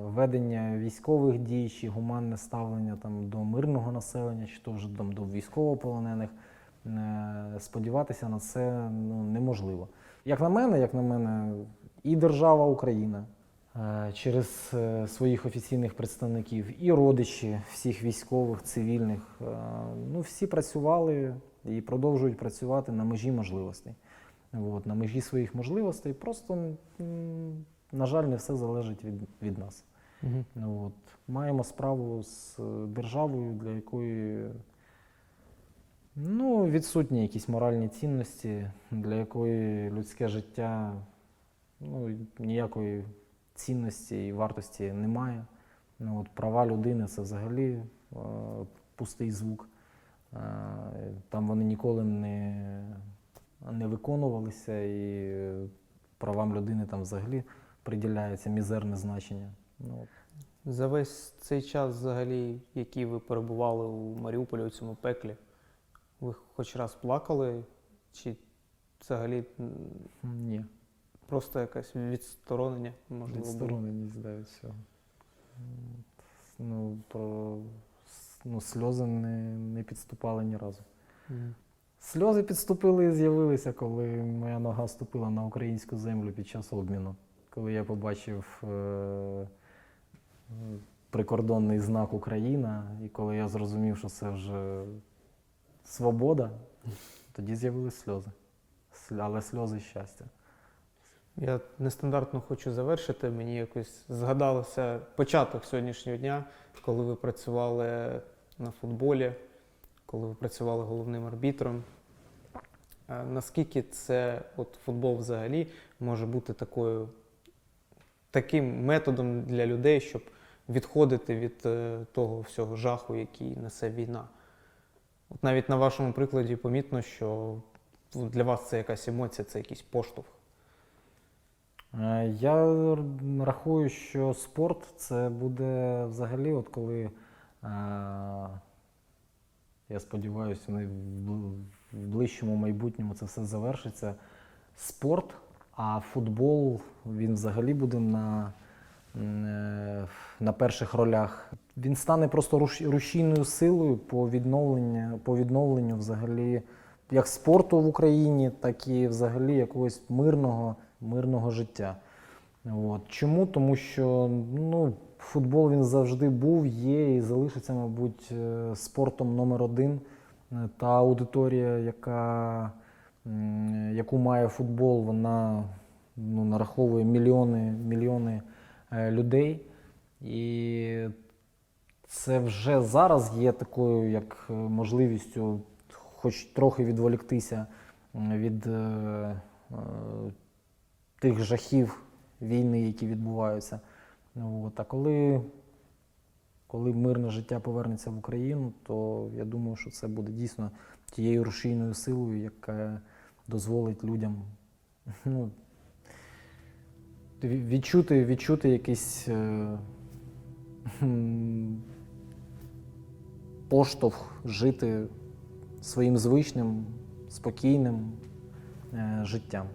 ведення військових дій, чи гуманне ставлення там до мирного населення, чи то вже там до військовополонених, сподіватися на це неможливо. Як на мене, і держава Україна через своїх офіційних представників, і родичі всіх військових, цивільних, всі працювали і продовжують працювати на межі можливостей. От, на межі своїх можливостей, просто, на жаль, не все залежить від нас. От, маємо справу з державою, для якої відсутні якісь моральні цінності, для якої людське життя ніякої цінності і вартості немає. От, права людини – це взагалі пустий звук. Там вони ніколи не виконувалися, і правам людини там взагалі приділяється мізерне значення. Ну, За весь цей час, взагалі, який ви перебували у Маріуполі, у цьому пеклі, ви хоч раз плакали? Чи взагалі ні, просто якесь відсторонення, можливо, було? відстороненість, да, від цього. Сльози не підступали ні разу. Мгм. Сльози підступили і з'явилися, коли моя нога ступила на українську землю під час обміну. Коли я побачив прикордонний знак Україна, і коли я зрозумів, що це вже свобода, тоді з'явились сльози. Але сльози щастя. Я нестандартно хочу завершити. Мені якось згадалося початок сьогоднішнього дня, коли ви працювали на футболі, коли ви працювали головним арбітром. Наскільки це, от футбол взагалі, може бути таким методом для людей, щоб відходити від того всього жаху, який несе війна? От навіть на вашому прикладі помітно, що для вас це якась емоція, це якийсь поштовх. Я рахую, що спорт це буде взагалі, от коли, я сподіваюся, в ближчому майбутньому це все завершиться. Спорт, а футбол, він взагалі буде на перших ролях. Він стане просто рушійною силою по відновленню взагалі як спорту в Україні, так і взагалі якогось мирного життя. От. Чому? Тому що футбол він завжди був, є і залишиться, мабуть, спортом номер один. Та аудиторія, яку має футбол, вона нараховує мільйони людей. І це вже зараз є такою як можливістю хоч трохи відволіктися від тих жахів війни, які відбуваються. От. А коли мирне життя повернеться в Україну, то я думаю, що це буде дійсно тією рушійною силою, яка дозволить людям відчути якийсь поштовх жити своїм звичним, спокійним життям.